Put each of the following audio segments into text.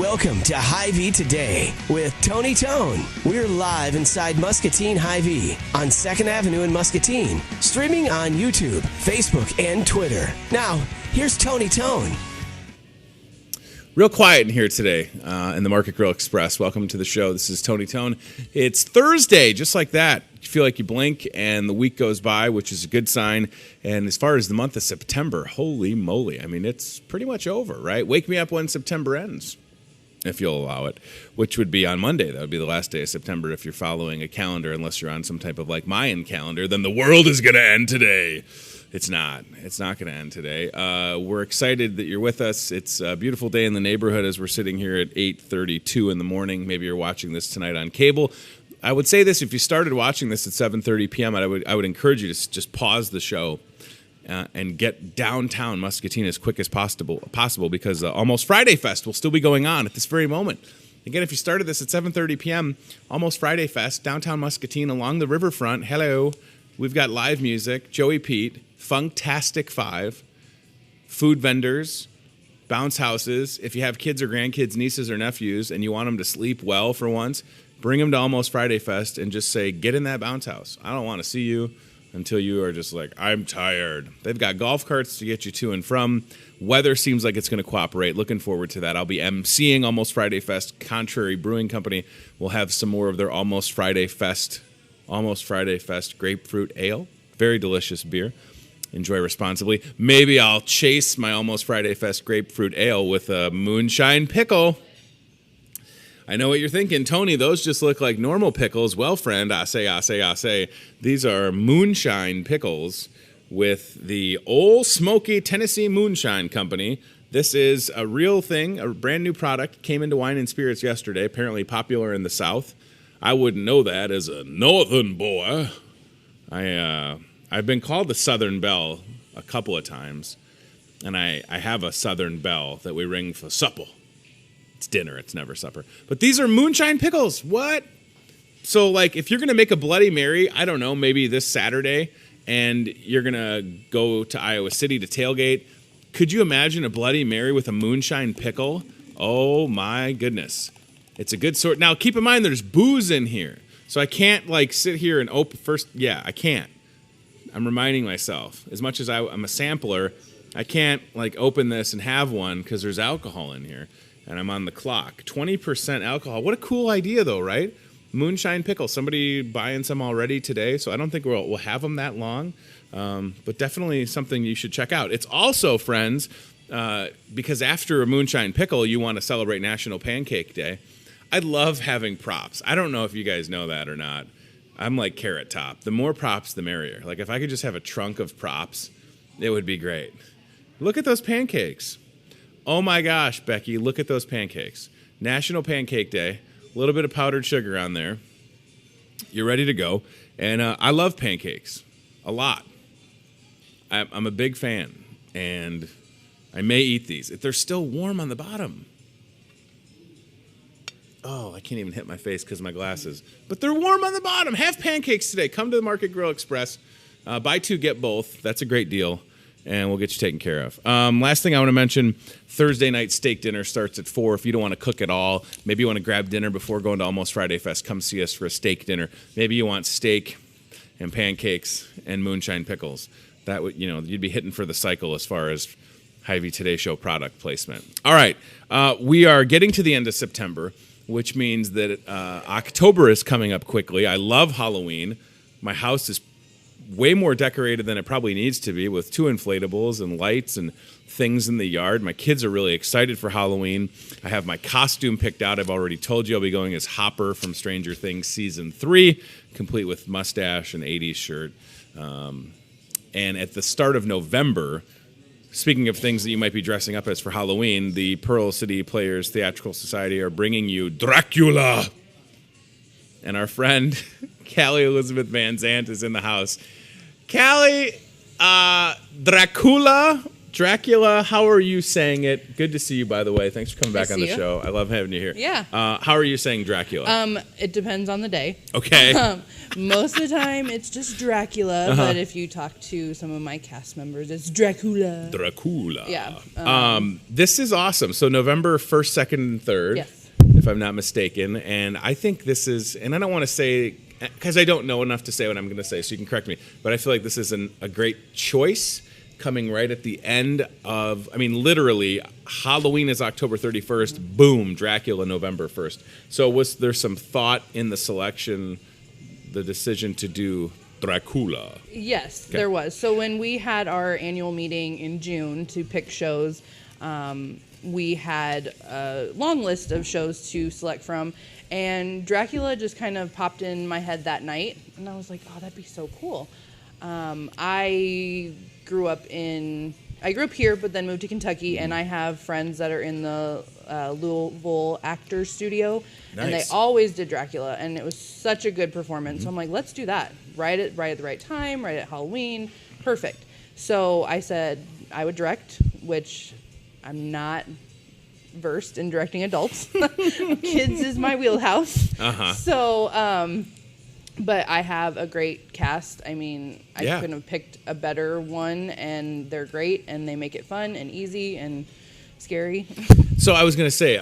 Welcome to Hy-Vee Today with Tony Tone. We're live inside Muscatine Hy-Vee on 2nd Avenue in Muscatine, streaming on YouTube, Facebook, and Twitter. Now, here's Tony Tone. Real quiet in here today in the Market Grill Express. Welcome to the show. This is Tony Tone. It's Thursday, just like that. You feel like you blink and the week goes by, which is a good sign. And as far as the month of September, holy moly. I mean, it's pretty much over, right? Wake me up when September ends, if you'll allow it, which would be on Monday. That would be the last day of September if you're following a calendar, unless you're on some type of like Mayan calendar. Then the world is going to end today. It's not. It's not going to end today. We're excited that you're with us. It's a beautiful day in the neighborhood as we're sitting here at 8:32 in the morning. Maybe you're watching this tonight on cable. I would say this, if you started watching this at 7:30 p.m., I would encourage you to just pause the show and get downtown Muscatine as quick as possible because Almost Friday Fest will still be going on at this very moment. Again, if you started this at 7:30 p.m., Almost Friday Fest, downtown Muscatine along the riverfront. Hello. We've got live music, Joey Pete, Funktastic 5, food vendors, bounce houses. If you have kids or grandkids, nieces or nephews, and you want them to sleep well for once, bring them to Almost Friday Fest and just say, get in that bounce house. I don't want to see you until you are just like, I'm tired. They've got golf carts to get you to and from. Weather seems like it's going to cooperate. Looking forward to that. I'll be emceeing Almost Friday Fest. Contrary Brewing Company will have some more of their Almost Friday Fest grapefruit ale. Very delicious beer. Enjoy responsibly. Maybe I'll chase my Almost Friday Fest grapefruit ale with a moonshine pickle. I know what you're thinking. Tony, those just look like normal pickles. Well, friend, I say. These are moonshine pickles with the Old Smoky Tennessee Moonshine Company. This is a real thing, a brand new product. Came into Wine and Spirits yesterday, apparently popular in the South. I wouldn't know that as a northern boy. I've been called the Southern Belle a couple of times, and I have a Southern Belle that we ring for supper. It's dinner, it's never supper. But these are moonshine pickles. What? So, like, if you're going to make a Bloody Mary, I don't know, maybe this Saturday, and you're going to go to Iowa City to tailgate, could you imagine a Bloody Mary with a moonshine pickle? Oh, my goodness. It's a good sort. Now, keep in mind, there's booze in here. So I can't, like, sit here and open first. Yeah, I can't. I'm reminding myself. As much as I'm a sampler, I can't, like, open this and have one because there's alcohol in here. And I'm on the clock. 20% alcohol. What a cool idea, though, right? Moonshine pickle. Somebody buying some already today. So I don't think we'll have them that long. But definitely something you should check out. It's also, friends, because after a moonshine pickle, you want to celebrate National Pancake Day. I love having props. I don't know if you guys know that or not. I'm like Carrot Top. The more props, the merrier. Like, if I could just have a trunk of props, it would be great. Look at those pancakes. Oh my gosh, Becky, look at those pancakes. National Pancake Day. A little bit of powdered sugar on there. You're ready to go. And I love pancakes a lot. I'm a big fan. And I may eat these. If they're still warm on the bottom. Oh, I can't even hit my face because of my glasses. But they're warm on the bottom. Have pancakes today. Come to the Market Grill Express. Buy two, get both. That's a great deal. And we'll get you taken care of. Last thing I want to mention, Thursday night steak dinner starts at 4. If you don't want to cook at all, maybe you want to grab dinner before going to Almost Friday Fest, come see us for a steak dinner. Maybe you want steak and pancakes and moonshine pickles. That would, you'd be hitting for the cycle as far as Hy-Vee Today Show product placement. All right. We are getting to the end of September, which means that October is coming up quickly. I love Halloween. My house is way more decorated than it probably needs to be with 2 inflatables and lights and things in the yard. My kids are really excited for Halloween. I have my costume picked out. I've already told you I'll be going as Hopper from Stranger Things Season 3, complete with mustache and 80s shirt. And at the start of November, speaking of things that you might be dressing up as for Halloween, the Pearl City Players Theatrical Society are bringing you Dracula. And our friend, Callie Elizabeth Van Zandt, is in the house. Callie, Dracula Dracula, how are you saying it? Good to see you, by the way. Thanks for coming back on the show. I love having you here. Yeah. How are you saying Dracula? It depends on the day. Okay. Most of the time, it's just Dracula. But if you talk to some of my cast members, it's Dracula. Dracula. Yeah. This is awesome. So November 1st, 2nd, and 3rd, Yes. if I'm not mistaken. And I think this is, and I don't want to say, because I don't know enough to say what I'm going to say, so you can correct me. But I feel like this is a great choice coming right at the end of, I mean, literally, Halloween is October 31st. Boom, Dracula November 1st. So was there some thought in the selection, the decision to do Dracula? Yes, Okay. there was. So when we had our annual meeting in June to pick shows, we had a long list of shows to select from. And Dracula just kind of popped in my head that night. And I was like, oh, that'd be so cool. I grew up here, but then moved to Kentucky, and I have friends that are in the Louisville Actors Studio, and they Nice. always did Dracula, and it was such a good performance. So I'm like, let's do that. Right at the right time, right at Halloween, perfect. So I said I would direct, which I'm not versed in directing adults. Kids is my wheelhouse. So, but I have a great cast. I mean, I couldn't have picked a better one, and they're great, and they make it fun and easy and scary. So I was going to say,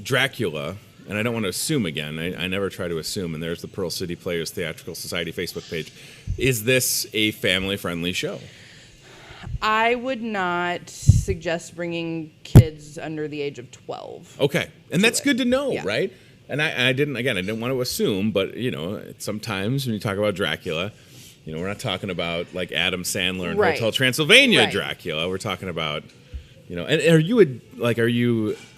Dracula, and I don't want to assume again. I never try to assume, and there's the Pearl City Players Theatrical Society Facebook page. Is this a family-friendly show? I would not suggest bringing kids under the age of 12. Okay, and that's good to know, Yeah. right? And I didn't want to assume, but, you know, sometimes when you talk about Dracula, you know, we're not talking about, like, Adam Sandler and Right. Hotel Transylvania Right. Dracula. We're talking about, you know, and are you,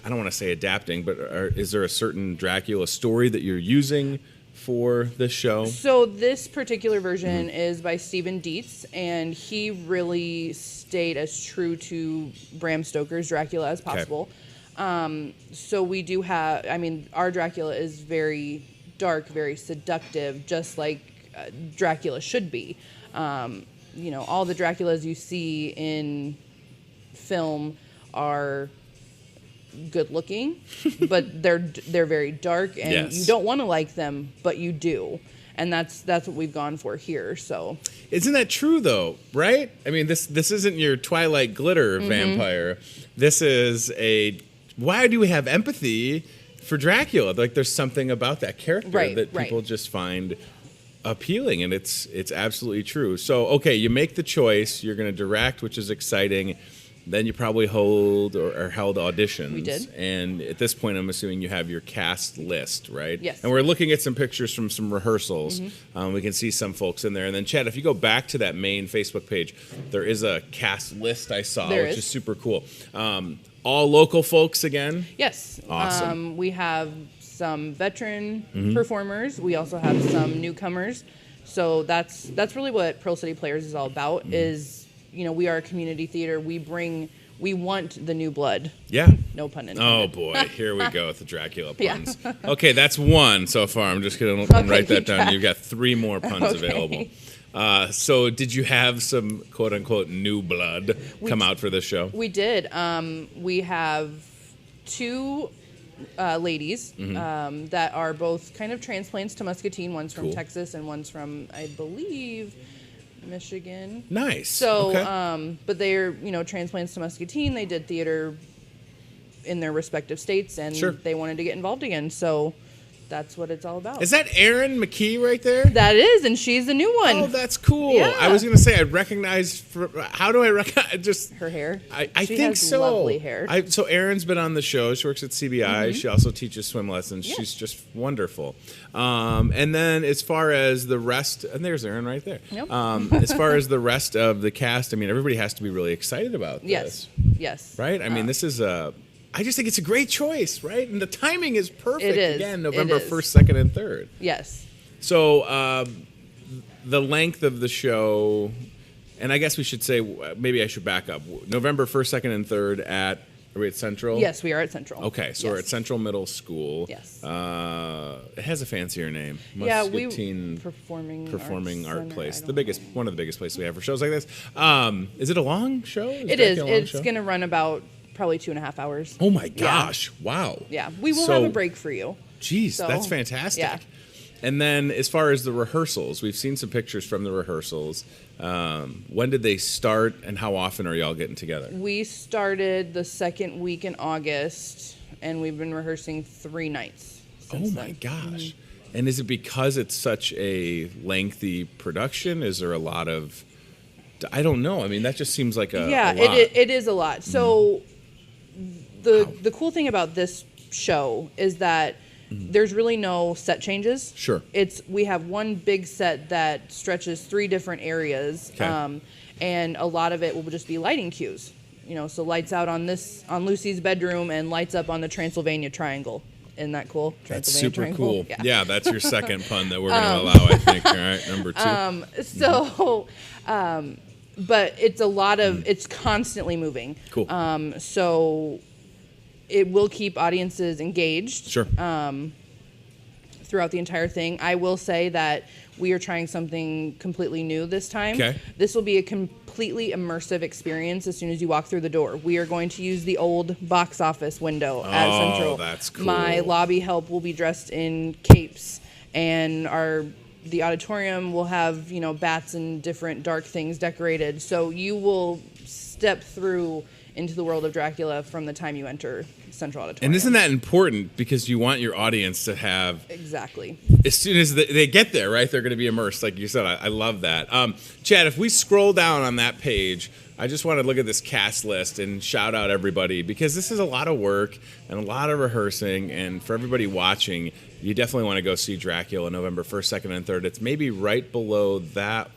I don't want to say adapting, but is there a certain Dracula story that you're using for this show? So this particular version is by Stephen Dietz, and he really stayed as true to Bram Stoker's Dracula as possible. So we do have, I mean, our Dracula is very dark, very seductive, just like Dracula should be. You know, all the Draculas you see in film are good looking, but they're very dark, and Yes. you don't want to like them, but you do. And that's what we've gone for here. So Isn't that true, though, right? I mean, this isn't your Twilight Glitter vampire. This is why do we have empathy for Dracula? Like, there's something about that character that people just find appealing, and it's absolutely true. So, okay, you make the choice. You're going to direct, which is exciting. Then you probably hold or held auditions. We did. And at this point, I'm assuming you have your cast list, right? Yes. And we're looking at some pictures from some rehearsals. We can see some folks in there. And then, Chad, if you go back to that main Facebook page, there is a cast list I saw, which is super cool. All local folks again? yes, Awesome. we have some veteran performers. We also have some newcomers. So that's really what Pearl City Players is all about. Is, you know, we are a community theater. We want the new blood. Yeah. No pun intended. Oh, boy. Here we go with the Dracula Yeah. puns. Okay, that's one so far. I'm just going to write that keep down. track. You've got 3 more puns available. So did you have some quote-unquote new blood come out for this show? We did. We have 2 ladies that are both kind of transplants to Muscatine. One's from Cool. Texas and one's from, I believe, Michigan. Nice. So, okay. but they're, you know, transplants to Muscatine. They did theater in their respective states, and Sure. they wanted to get involved again. So that's what it's all about. Is that Erin McKee right there? That is, and she's the new one. Oh, that's cool. Yeah. I was going to say, I recognize, how do I recognize, just... Her hair. I She think has so. lovely hair. So Erin's been on the show. She works at CBI. She also teaches swim lessons. Yeah. She's just wonderful. And then as far as the rest, and there's Erin right there. Yep. As far as the rest of the cast, I mean, everybody has to be really excited about this. Yes. Right? I mean, this is I just think it's a great choice, right? And the timing is perfect. It is. Again, It November is. 1st, 2nd, and 3rd. Yes. So the length of the show, and I guess we should say, maybe I should back up. November 1st, 2nd, and 3rd at Are we at Central? Yes, we are at Central. Okay, so we're at Central Middle School. Yes. It has a fancier name. Muscatine Performing Art Center, Place. One of the biggest places we have for shows like this. Is it a long show? It is. It's going to run about probably 2.5 hours. Oh my gosh! Yeah. Wow. Yeah, we will have a break for you. Geez, that's fantastic. Yeah. And then as far as the rehearsals, we've seen some pictures from the rehearsals. When did they start, and how often are y'all getting together? We started the second week in August, and we've been rehearsing 3 nights since my gosh. And is it because it's such a lengthy production? Is there a lot of... I don't know. I mean, that just seems like a lot. It is a lot. So the cool thing about this show is that there's really no set changes. Sure. We have one big set that stretches 3 different areas, and a lot of it will just be lighting cues. So lights out on Lucy's bedroom and lights up on the Transylvania Triangle. Isn't that cool? That's super Triangle. cool. Yeah, that's your second pun that we're going to allow, I think. All right, number 2. But it's a lot of it's constantly moving. Cool. So it will keep audiences engaged. Sure. Throughout the entire thing. I will say that we are trying something completely new this time. Okay. This will be a completely immersive experience as soon as you walk through the door. We are going to use the old box office window at Central. Oh, that's cool. My lobby help will be dressed in capes, and the auditorium will have, bats and different dark things decorated. So you will step through into the world of Dracula from the time you enter Central Auditorium. And isn't that important? Because you want your audience to have... Exactly. As soon as they get there, right, they're going to be immersed, like you said. I love that. Chad, if we scroll down on that page, I just want to look at this cast list and shout out everybody, because this is a lot of work and a lot of rehearsing. And for everybody watching, you definitely want to go see Dracula November 1st, 2nd, and 3rd. It's maybe right below that.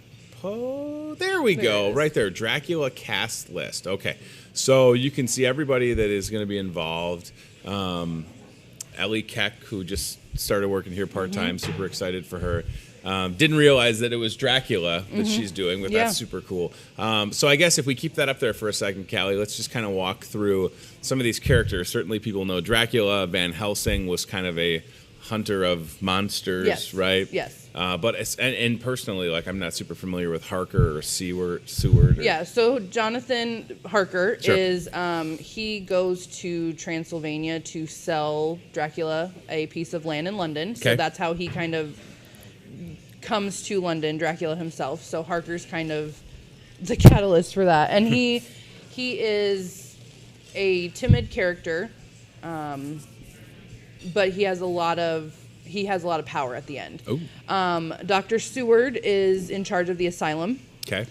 Oh, there we go. Right there. Dracula cast list. Okay. So you can see everybody that is going to be involved. Ellie Keck, who just started working here part-time. Super excited for her. Didn't realize that it was Dracula that she's doing, but that's super cool. So I guess if we keep that up there for a second, Callie, let's just kind of walk through some of these characters. Certainly people know Dracula. Van Helsing was kind of a hunter of monsters, right? Yes. But and personally, like, I'm not super familiar with Harker or Seward. Yeah, so Jonathan Harker is, he goes to Transylvania to sell Dracula a piece of land in London. So that's how he kind of comes to London, Dracula himself. So Harker's kind of the catalyst for that. And he is a timid character, but he has a lot of power at the end. Dr. Seward is in charge of the asylum. Okay.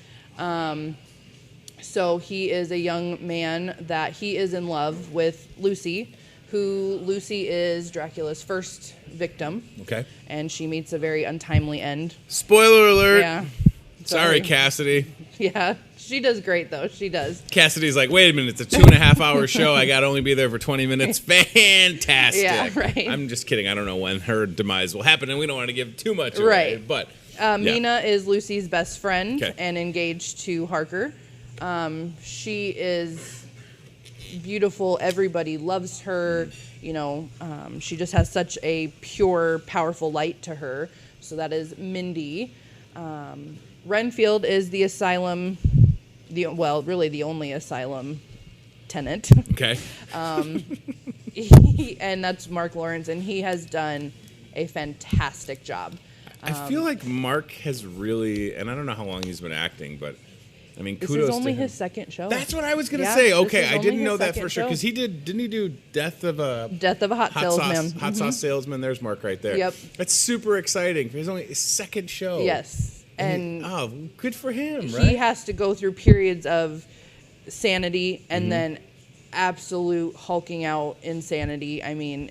So he is a young man that he is in love with Lucy, who Lucy is Dracula's first victim. Okay. And she meets a very untimely end. Spoiler alert. Yeah. Sorry, Cassidy. Yeah. She does great, though. She does. Cassidy's like, wait a minute, it's a 2.5-hour show. I got to only be there for 20 minutes. Fantastic. Yeah, right. I'm just kidding. I don't know when her demise will happen, and we don't want to give too much away. Right. But Mina is Lucy's best friend and engaged to Harker. She is beautiful. Everybody loves her. She just has such a pure, powerful light to her. So that is Mindy. Renfield is the asylum... really the only asylum tenant. Okay. And that's Mark Lawrence, and he has done a fantastic job. I feel like Mark has really, and I don't know how long he's been acting, but I mean, kudos to him. This is only his second show. That's what I was going to say. Okay, I didn't know that for sure, show. because didn't he do Death of a Hot Salesman? Hot sauce salesman. There's Mark right there. Yep. That's super exciting. It's only his second show. Yes. And good for him, right? He has to go through periods of sanity and then absolute hulking out insanity. I mean,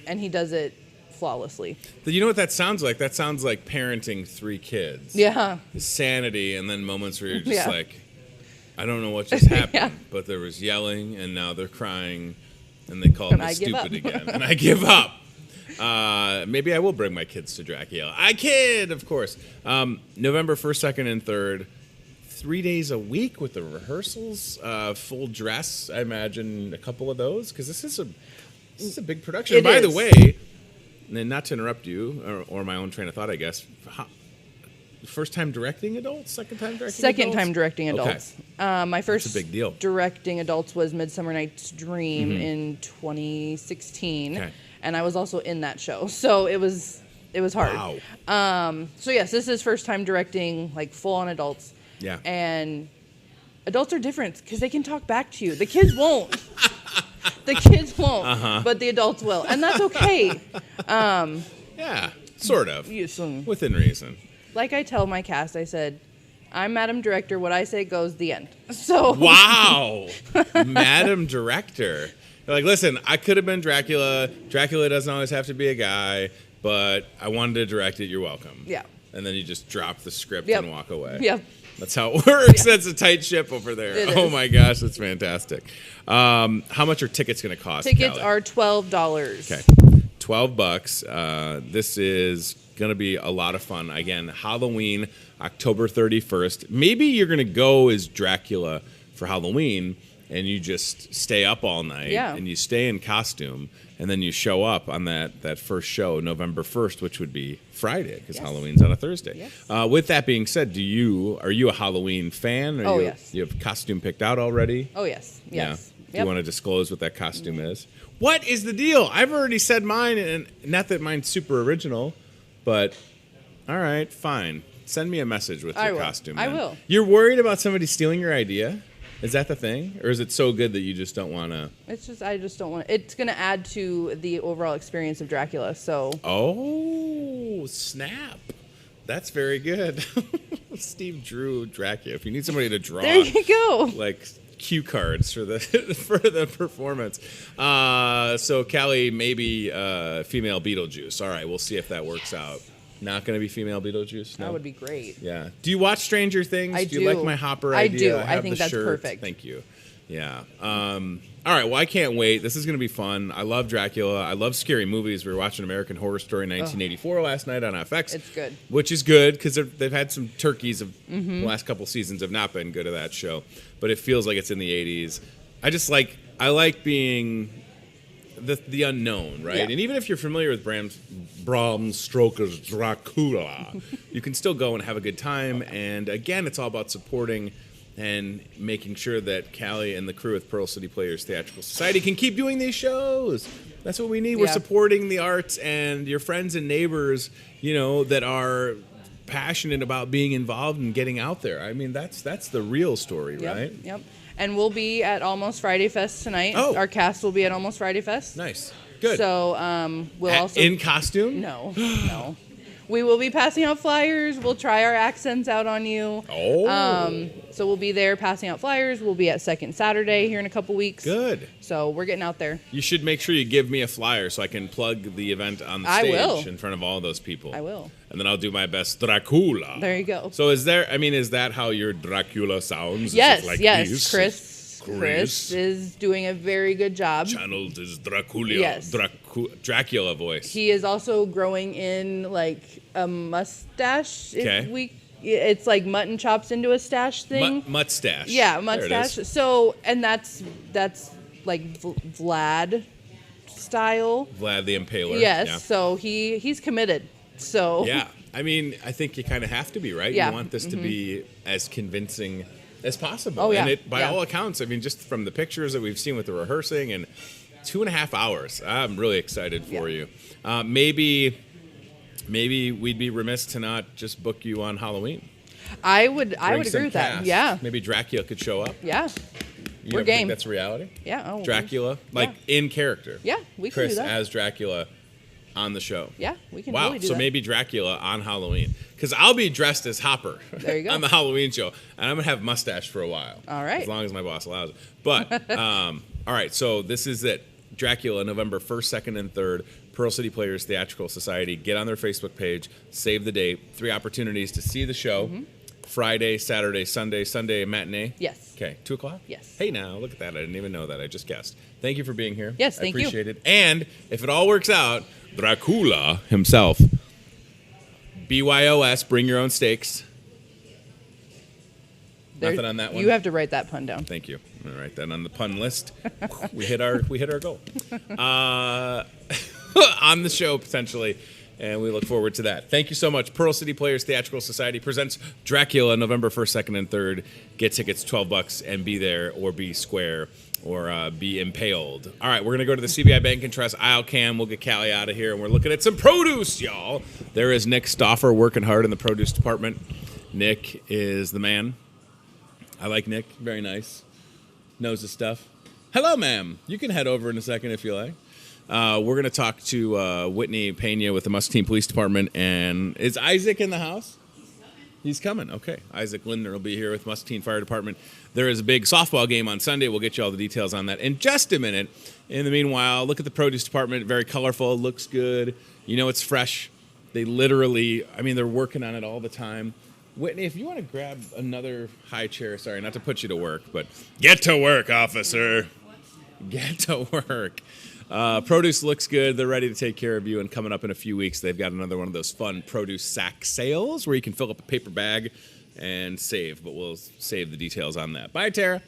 and he does it flawlessly. You know what that sounds like? That sounds like parenting 3 kids. Yeah. Sanity, and then moments where you're just like, I don't know what just happened, but there was yelling, and now they're crying, and they call me stupid again, and I give up. Maybe I will bring my kids to Dracula. I kid, of course. November 1st, 2nd, and 3rd. 3 days a week with the rehearsals, full dress. I imagine a couple of those because this is a big production. And by the way, and not to interrupt you or my own train of thought, I guess. First time directing adults? Second time directing adults? Second time directing adults. Okay. My first That's a big deal. directing adults was Midsummer Night's Dream in 2016. Okay. And I was also in that show. So it was hard. Wow. So yes, this is first time directing like full on adults. Yeah. And adults are different because they can talk back to you. The kids won't. The kids won't, but the adults will. And that's okay. Yeah, sort of. Within reason. Like I tell my cast, I said, I'm Madam Director. What I say goes, the end. So wow. Madam Director. You're like, listen, I could have been Dracula. Dracula doesn't always have to be a guy, but I wanted to direct it. You're welcome. Yeah. And then you just drop the script Yep. and walk away. Yep. That's how it works. That's a tight ship over there. It Oh is. my gosh, that's fantastic. How much are tickets going to cost? Tickets Callie? are $12. Okay. $12. This is going to be a lot of fun. Again, Halloween, October 31st. Maybe you're going to go as Dracula for Halloween and you just stay up all night and you stay in costume and then you show up on that first show, November 1st, which would be Friday because Halloween's on a Thursday. Yes. With that being said, are you a Halloween fan? Yes. You have costume picked out already? Oh, yes. Yes. Yeah. Do you want to disclose what that costume is? What is the deal? I've already said mine, and not that mine's super original, but all right, fine. Send me a message with your costume. I then. will. You're worried about somebody stealing your idea? Is that the thing? Or is it so good that you just don't want to? I just don't want to. It's going to add to the overall experience of Dracula, so. Oh, snap. That's very good. Steve drew Dracula. If you need somebody to draw. There you go. Like cue cards for the performance. So Callie, maybe female Beetlejuice. All right, we'll see if that works out. Not going to be female Beetlejuice? No? That would be great. Yeah. Do you watch Stranger Things? I do. You like my Hopper idea? I do. I think that's perfect. Thank you. Yeah. All right. Well, I can't wait. This is going to be fun. I love Dracula. I love scary movies. We were watching American Horror Story 1984 last night on FX. It's good. Which is good because they've had some turkeys of the last couple seasons have not been good at that show. But it feels like it's in the 80s. I like being the unknown, right? Yeah. And even if you're familiar with Bram Stoker's Dracula, you can still go and have a good time. And again, it's all about supporting and making sure that Callie and the crew with Pearl City Players Theatrical Society can keep doing these shows. That's what we need. We're supporting the arts and your friends and neighbors, that are passionate about being involved and getting out there. I mean, that's the real story, right? Yep. And we'll be at Almost Friday Fest tonight. Oh. Our cast will be at Almost Friday Fest. Nice. Good. So we'll also in costume? No. We will be passing out flyers. We'll try our accents out on you. Oh. So we'll be there passing out flyers. We'll be at Second Saturday here in a couple weeks. Good. So we're getting out there. You should make sure you give me a flyer so I can plug the event on the stage in front of all those people. I will. And then I'll do my best Dracula. There you go. So is that how your Dracula sounds? Yes, like yes. this? Chris is doing a very good job. Channeled his Dracula. Yes. Dracula voice. He is also growing in like a mustache. Okay. It's like mutton chops into a stash thing. Mustache. Yeah, mustache. So, and that's like Vlad style. Vlad the Impaler. Yes. Yeah. So he's committed. So. Yeah. I mean, I think you kind of have to be, right? Yeah. You want this to be as convincing as possible. Oh, yeah. And by all accounts, I mean, just from the pictures that we've seen with the rehearsing and 2.5 hours, I'm really excited for you. Maybe we'd be remiss to not just book you on Halloween. I would Bring agree some with cast. that. Yeah. Maybe Dracula could show up. Yeah. You We're don't game. think that's reality? Yeah. Oh, Dracula, in character. Yeah, we can Chris do that. as Dracula on the show. Yeah, we can Wow, totally do so that. maybe Dracula on Halloween. Because I'll be dressed as Hopper There you go. on the Halloween show. And I'm going to have mustache for a while. All right. As long as my boss allows it. But, all right, so this is it. Dracula, November 1st, 2nd, and 3rd. Pearl City Players Theatrical Society. Get on their Facebook page. Save the date. 3 opportunities to see the show. Friday, Saturday, Sunday matinee. Yes. Okay, 2 o'clock? Yes. Hey, now, look at that. I didn't even know that. I just guessed. Thank you for being here. Yes, thank you. I appreciate it. And if it all works out, Dracula himself. BYOS, bring your own steaks. Nothing on that one? You have to write that pun down. Thank you. I'm gonna write that on the pun list. We hit our goal. On the show, potentially. And we look forward to that. Thank you so much. Pearl City Players Theatrical Society presents Dracula November 1st, 2nd, and 3rd. Get tickets, $12, and be there or be square or be impaled. All right, we're going to go to the CBI Bank and Trust aisle cam. We'll get Callie out of here, and we're looking at some produce, y'all. There is Nick Stauffer working hard in the produce department. Nick is the man. I like Nick. Very nice. Knows his stuff. Hello, ma'am. You can head over in a second if you like. We're going to talk to Whitney Pena with the Muscatine Police Department. And is Isaac in the house? He's coming. Okay. Isaac Lindner will be here with Muscatine Fire Department. There is a big softball game on Sunday. We'll get you all the details on that in just a minute. In the meanwhile, look at the produce department. Very colorful. Looks good. You know it's fresh. They literally, they're working on it all the time. Whitney, if you want to grab another high chair, sorry, not to put you to work, but get to work, officer. Get to work. Produce looks good. They're ready to take care of you. And coming up in a few weeks, they've got another one of those fun produce sack sales where you can fill up a paper bag and save. But we'll save the details on that. Bye, Tara.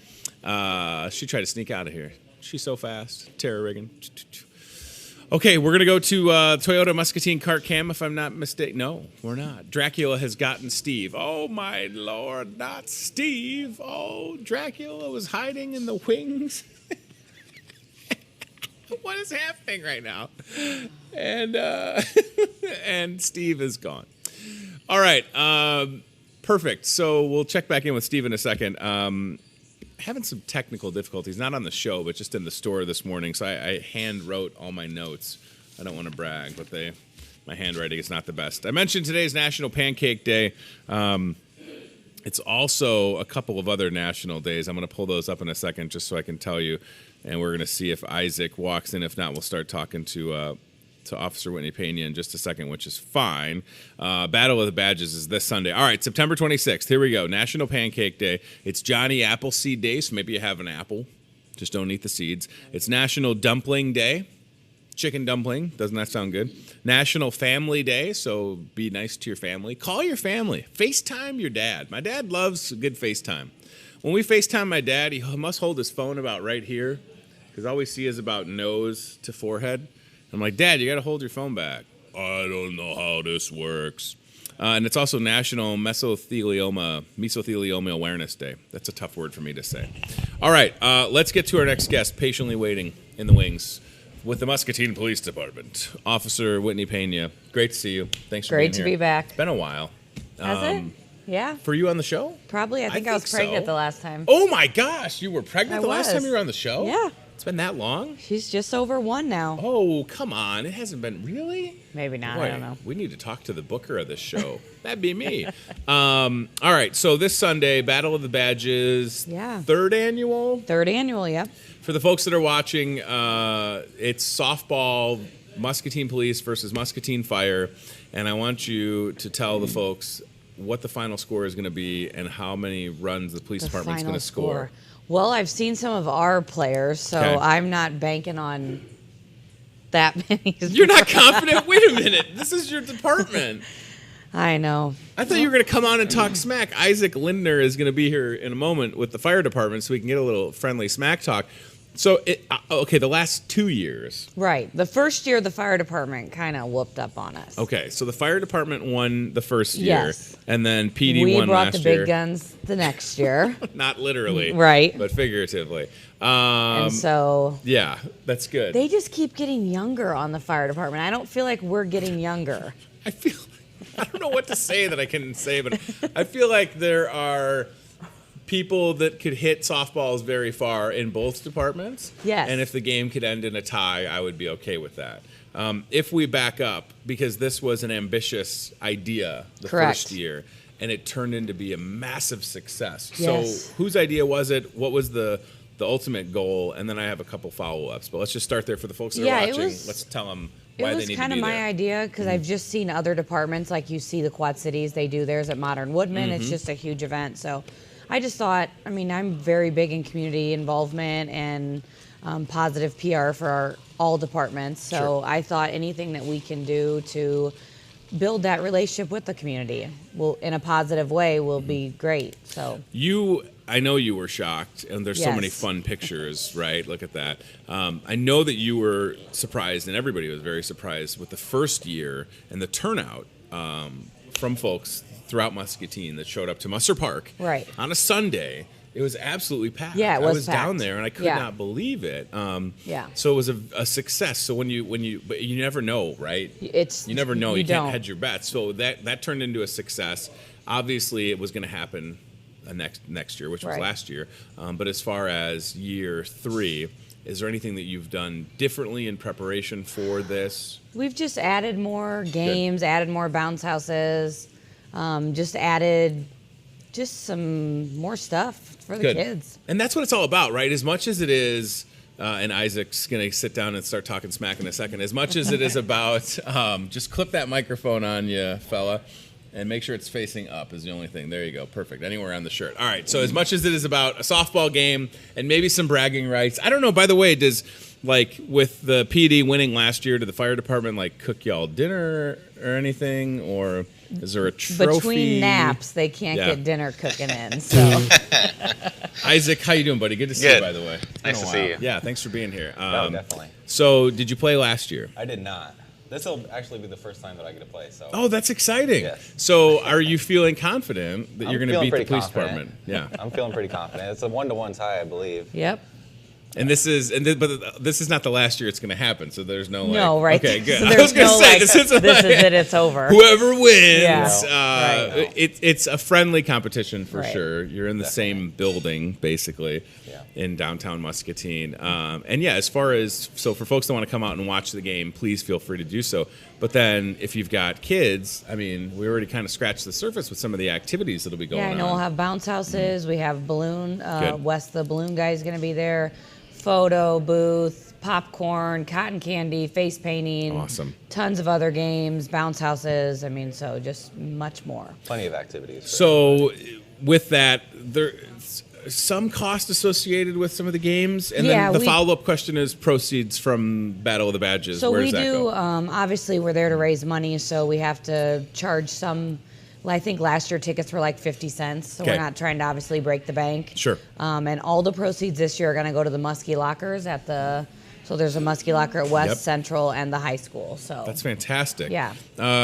She tried to sneak out of here. She's so fast. Tara Riggin. Okay, we're going to go to Toyota Muscatine cart cam, if I'm not mistaken. No, we're not. Dracula has gotten Steve. Oh, my Lord, not Steve. Oh, Dracula was hiding in the wings. What is happening right now? And and Steve is gone. All right, perfect. So we'll check back in with Steve in a second. Having some technical difficulties, not on the show, but just in the store this morning. So I hand wrote all my notes. I don't want to brag, but my handwriting is not the best. I mentioned today's National Pancake Day. It's also a couple of other national days. I'm going to pull those up in a second just so I can tell you. And we're going to see if Isaac walks in. If not, we'll start talking to Officer Whitney Pena in just a second, which is fine. Battle of the Badges is this Sunday. All right, September 26th. Here we go. National Pancake Day. It's Johnny Appleseed Day, so maybe you have an apple. Just don't eat the seeds. It's National Dumpling Day. Chicken dumpling. Doesn't that sound good? National Family Day, so be nice to your family. Call your family. FaceTime your dad. My dad loves good FaceTime. When we FaceTime my dad, he must hold his phone about right here because all we see is about nose to forehead. I'm like, Dad, you got to hold your phone back. I don't know how this works. And it's also National Mesothelioma Awareness Day. That's a tough word for me to say. All right, let's get to our next guest, patiently waiting in the wings with the Muscatine Police Department, Officer Whitney Pena. Great to see you. Thanks for being here. Great to be back. It's been a while. Has it? Yeah. For you on the show? Probably. I think I was pregnant the last time. Oh, my gosh. You were pregnant the last time you were on the show? Yeah. It's been that long? She's just over 1 now. Oh, come on. It hasn't been. Really? Maybe not. Boy, I don't know. We need to talk to the booker of this show. That'd be me. All right. So this Sunday, Battle of the Badges. Yeah. Third annual? Third annual, yeah. For the folks that are watching, it's softball, Muscatine Police versus Muscatine Fire. And I want you to tell the folks what the final score is going to be and how many runs the police department's going to score. Well, I've seen some of our players, so Okay. I'm not banking on that many. You're not confident? Wait a minute. This is your department. I know. I thought you were going to come on and talk smack. Isaac Lindner is going to be here in a moment with the fire department so we can get a little friendly smack talk. So, the last 2 years. Right. The first year, the fire department kind of whooped up on us. Okay, so the fire department won the first year. Yes. And then PD We won brought last the year. big guns the next year. Not literally. Right. But figuratively. And so Yeah, that's good. they just keep getting younger on the fire department. I don't feel like we're getting younger. I don't know what to say that I can say, but I feel like there are people that could hit softballs very far in both departments. Yes. And if the game could end in a tie, I would be okay with that. If we back up, because this was an ambitious idea the Correct. first year, and it turned into be a massive success. Yes. So whose idea was it? What was the ultimate goal? And then I have a couple follow-ups. But let's just start there for the folks that are watching. Let's tell them why they need to be there. It was kind of my idea because I've just seen other departments, like you see the Quad Cities, they do theirs at Modern Woodman. It's just a huge event. So I just thought, I'm very big in community involvement and positive PR for all departments. So Sure. I thought anything that we can do to build that relationship with the community will in a positive way will be great. So I know you were shocked, and there's so many Yes. fun pictures, right? Look at that. I know that you were surprised, and everybody was very surprised with the first year and the turnout from folks throughout Muscatine that showed up to Musser Park Right. on a Sunday. It was absolutely packed. Yeah, it I was was down packed. there, and I could Yeah. not believe it. Yeah. So it was a success. So but you never know, right? You never know. You can't don't. hedge your bets. So that turned into a success. Obviously, it was going to happen next year, which was Right. last year. But as far as year 3, is there anything that you've done differently in preparation for this? We've just added more games, added more bounce houses, just added some more stuff for the kids. And that's what it's all about, right? As much as it is, and Isaac's going to sit down and start talking smack in a second, as much as it is about, just clip that microphone on you, fella, and make sure it's facing up is the only thing. There you go. Perfect. Anywhere on the shirt. All right. So as much as it is about a softball game and maybe some bragging rights, I don't know, by the way, does, like, with the PD winning last year, did the fire department, like, cook y'all dinner or anything? Or is there a trophy? Between naps, they can't Yeah. get dinner cooking in. So Isaac, how you doing, buddy? Good to see you, Good. by the way. It's been Nice a to see while. you. Yeah, thanks for being here. No, definitely. So, did you play last year? I did not. This will actually be the first time that I get to play. So. Oh, that's exciting. Yes. So, are you feeling confident that I'm you're going to feeling beat the pretty police confident. department? Yeah. I'm feeling pretty confident. It's a 1-to-1 tie, I believe. yep. But this is not the last year it's going to happen. So there's no like, No, right. Okay, good. So I was there's going to no, say like, this isn't this like, is it, it's over. whoever wins. Yeah. Right. It's a friendly competition for Right. sure. You're in the same building basically Yeah. in downtown Muscatine. And yeah, as far as for folks that want to come out and watch the game, please feel free to do so. But then if you've got kids, I mean, we already kind of scratched the surface with some of the activities that'll be going Yeah, I know on. we'll have bounce houses. We have balloon. Good. Wes, the balloon guy, is going to be there. Photo booth, popcorn, cotton candy, face painting. Awesome. Tons of other games, bounce houses. I mean, so just much more. Plenty of activities. So with that, there's some cost associated with some of the games, and Yeah, then the we- follow-up question is proceeds from Battle of the Badges. So Where we does that do. go? Obviously, we're there to raise money, so we have to charge some. I think last year tickets were like 50 cents, so Okay. we're not trying to obviously break the bank. Sure. And all the proceeds this year are going to go to the Muskie Lockers at the. So there's a Muskie Locker at West Yep. Central and the high school. So That's fantastic. Yeah.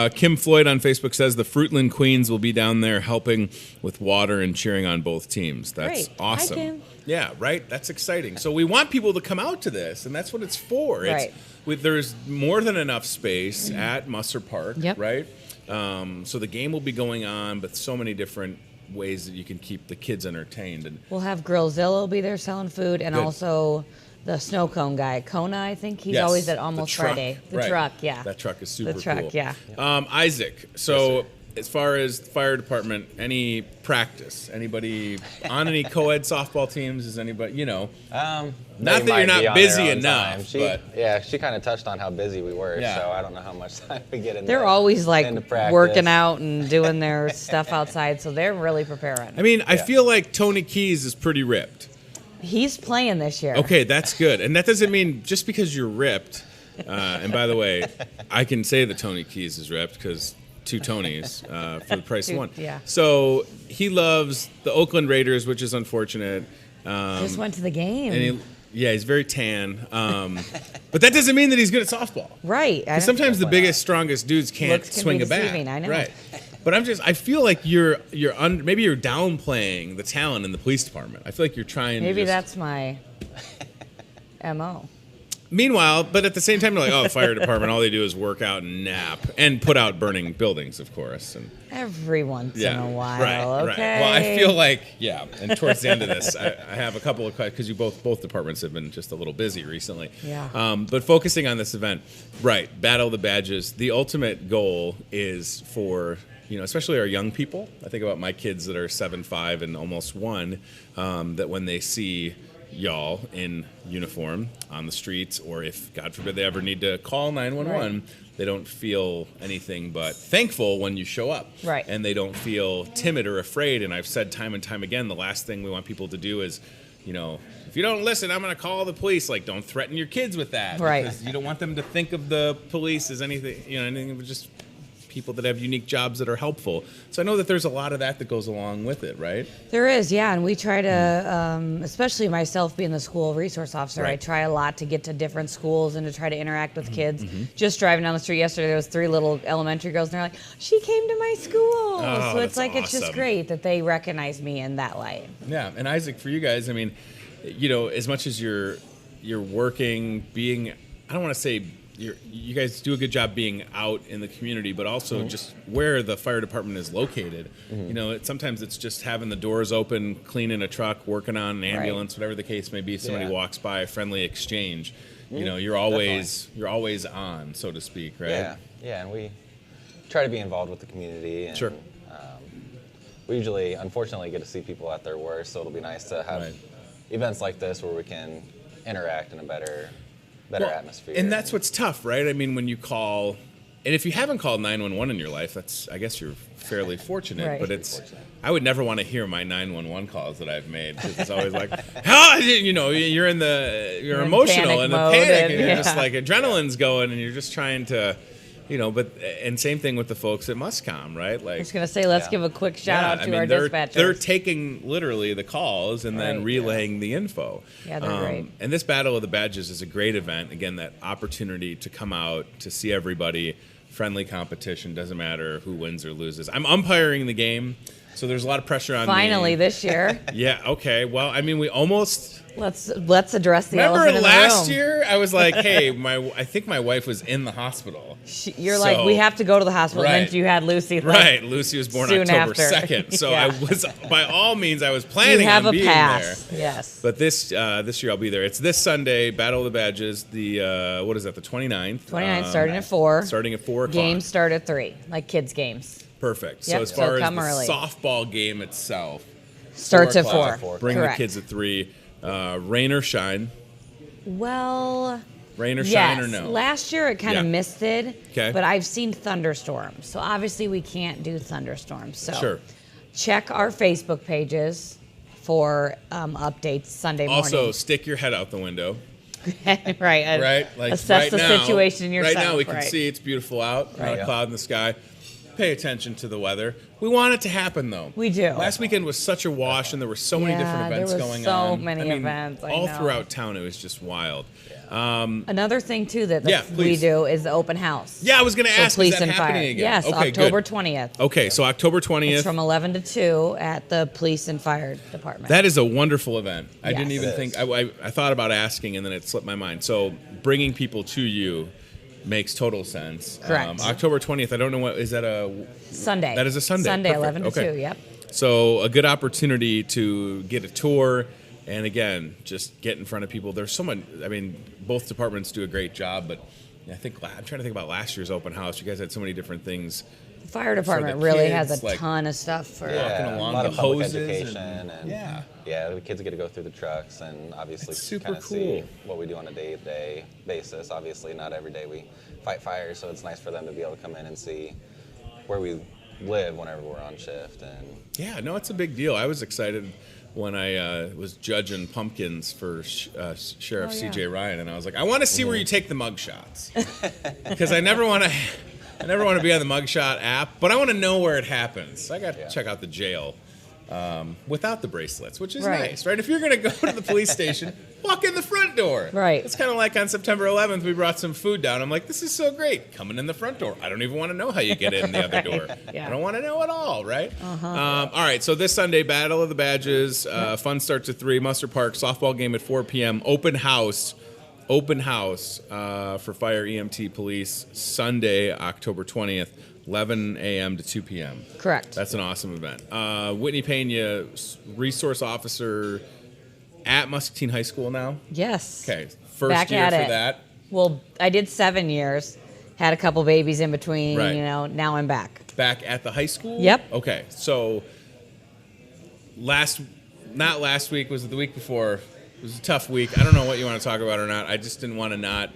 Kim Floyd on Facebook says the Fruitland Queens will be down there helping with water and cheering on both teams. That's Great. Hi, awesome. Kim. Yeah, right? That's exciting. So we want people to come out to this, and that's what it's for. Right. There's more than enough space at Musser Park, Yep. right? So the game will be going on, but so many different ways that you can keep the kids entertained. And we'll have Grillzilla will be there selling food, and Good. also the snow cone guy, Kona. I think he's Yes, always at the Almost truck, Friday. The right. truck, yeah. That truck is super The truck, cool. yeah. Isaac, so as far as the fire department, any practice? Anybody on any co-ed softball teams? Is anybody, They not that might you're be not on busy their own enough, time. but She kind of touched on how busy we were, Yeah. so I don't know how much time we get in. They're always like into practice. working out and doing their stuff outside, so they're really preparing. I mean, I Yeah. feel like Tony Keys is pretty ripped. He's playing this year. Okay, that's good. And that doesn't mean just because you're ripped, and by the way, I can say that Tony Keys is ripped because 2 Tonys for the price of one. Yeah. So he loves the Oakland Raiders, which is unfortunate. Just went to the game. And he's very tan. But that doesn't mean that he's good at softball. Right. I 'Cause don't- sometimes the biggest, strongest dudes can't Looks can swing be a bat. deceiving, I know. Right. But I feel like maybe you're downplaying the talent in the police department. I feel like you're trying Maybe to that's my MO. Meanwhile, but at the same time, you're like, oh, the fire department, all they do is work out and nap and put out burning buildings, of course. And Every once in a while. right, Okay. right. Well, I feel like, and towards the end of this, I have a couple of questions, because you both departments have been just a little busy recently. Yeah. But focusing on this event, right, Battle of the Badges, the ultimate goal is for, especially our young people. I think about my kids that are 7, 5, and almost 1, that when they see y'all in uniform on the streets, or if, God forbid, they ever need to call 911, they don't feel anything but thankful when you show up. Right. And they don't feel timid or afraid. And I've said time and time again, the last thing we want people to do is, if you don't listen, I'm going to call the police. Like, don't threaten your kids with that. Right. Because you don't want them to think of the police as anything, anything but just people that have unique jobs that are helpful. So I know that there's a lot of that goes along with it, right? There is, yeah, and we try to, especially myself being the school resource officer, I Right. try a lot to get to different schools and to try to interact with kids. Just driving down the street yesterday, there was 3 little elementary girls, and they're like, "She came to my school." Oh, So it's that's like it's just awesome. great that they recognize me in that light. Yeah, and Isaac, for you guys, I mean, you know, as much as you're working, being, I don't want to say you guys do a good job being out in the community, but also just where the fire department is located. You know, sometimes it's just having the doors open, cleaning a truck, working on an ambulance, whatever the case may be. Somebody Yeah. walks by, a friendly exchange. You know, you're always on, so to speak, right? Yeah, and we try to be involved with the community. And, Sure. We usually, unfortunately, get to see people at their worst, so it'll be nice to have Right. events like this where we can interact in a better Well, atmosphere. And that's what's tough, right? I mean, when you call, and if you haven't called 911 in your life, that's, I guess you're fairly fortunate, Right. but it's, I would never want to hear my 911 calls that I've made, because it's always like, how, you know, you're in emotional panic and the mode panic, and and- you're just yeah. like, adrenaline's going, and you're just trying to, you know, but, and same thing with the folks at Muscom, right? Like, I was going to say, let's Yeah. give a quick shout out to our they're, dispatchers. They're taking literally the calls and then Right. relaying the info. Yeah, they're great. And this Battle of the Badges is a great event. Again, that opportunity to come out, to see everybody, friendly competition, doesn't matter who wins or loses. I'm umpiring the game, so there's a lot of pressure on me. Finally, this year, Yeah, okay. Well, I mean, we almost... let's address the Remember elephant in the last room. year? I was like, hey, I think my wife was in the hospital. You're like, we have to go to the hospital. And Right. then you had Lucy. Like, Right, Lucy was born soon October after. 2nd, so Yeah. I was, by all means, I was You planning have on a being pass. there. Yes. But this year I'll be there. It's this Sunday, Battle of the Badges. The what is that? The 29th. 29th, starting at 4. Starting at 4 o'clock. Games start at 3, like kids' games. Perfect. So Yep, as so far as come the early. softball game itself, Starts at 4 4. bring Correct. the kids at 3. Rain or shine. Well, Rain or yes. shine or no. Last year it kind of Yeah. misted. Okay. But I've seen thunderstorms. So obviously we can't do thunderstorms. So Sure. check our Facebook pages for updates Sunday morning. Also, stick your head out the window. right. Right? Like assess right the now, situation yourself. Right now we can right. see it's beautiful out, not a Yeah. cloud in the sky. Pay attention to the weather. We want it to happen though. We do. Last weekend was such a wash, and there were so many different Yeah, there events was going so on. many I mean, events, I all know. throughout town. It was just wild. Another thing too that Yeah, we please. do is the open house. Yeah, I was going to So ask. police Is that and fire. happening again? Yes, Okay, October good. 20th. Okay, so October 20th. It's from 11 to 2 at the police and fire department. That is a wonderful event. I didn't Yes. even It think. is. I thought about asking, and then it slipped my mind. So bringing people to you makes total sense. Correct. October 20th. I don't know what is that a. Sunday. That is a Sunday. Sunday, Perfect. 11 to Okay. 2, yep. So a good opportunity to get a tour, and again, just get in front of people. There's so much. I mean, both departments do a great job, but I think I'm trying to think about last year's open house. You guys had so many different things. The fire department the really kids, has a like- ton of stuff for Walking along a lot the of public hoses and- education and Yeah. the kids get to go through the trucks and obviously It's super kind of cool. see what we do on a day-to-day basis. Obviously, not every day we fight fires, so it's nice for them to be able to come in and see where we live whenever we're on shift. And Yeah, no, it's a big deal. I was excited when I was judging pumpkins for Sheriff Oh, yeah. C.J. Ryan, and I was like, I want to see where you take the mug shots, because I never want to. I never want to be on the mugshot app, but I want to know where it happens. So I got to check out the jail without the bracelets, which is Right. nice, right? If you're going to go to the police station, walk in the front door. Right. It's kind of like on September 11th, we brought some food down. I'm like, this is so great. Coming in the front door. I don't even want to know how you get in the other door. Yeah. I don't want to know at all, right? All right, so this Sunday, Battle of the Badges. Fun starts at 3, Muster Park, softball game at 4 p.m., open house for fire, EMT, police, Sunday, October 20th, 11 a.m. to 2 p.m. Correct. That's an awesome event. Whitney Pena, resource officer at Muscatine High School now. Yes. Okay, first Back year at for it. that. Well, I did 7 years, had a couple babies in between, Right. now I'm back. Back at the high school? Yep. Okay, so not last week, was it the week before? It was a tough week. I don't know what you want to talk about or not. I just didn't want to not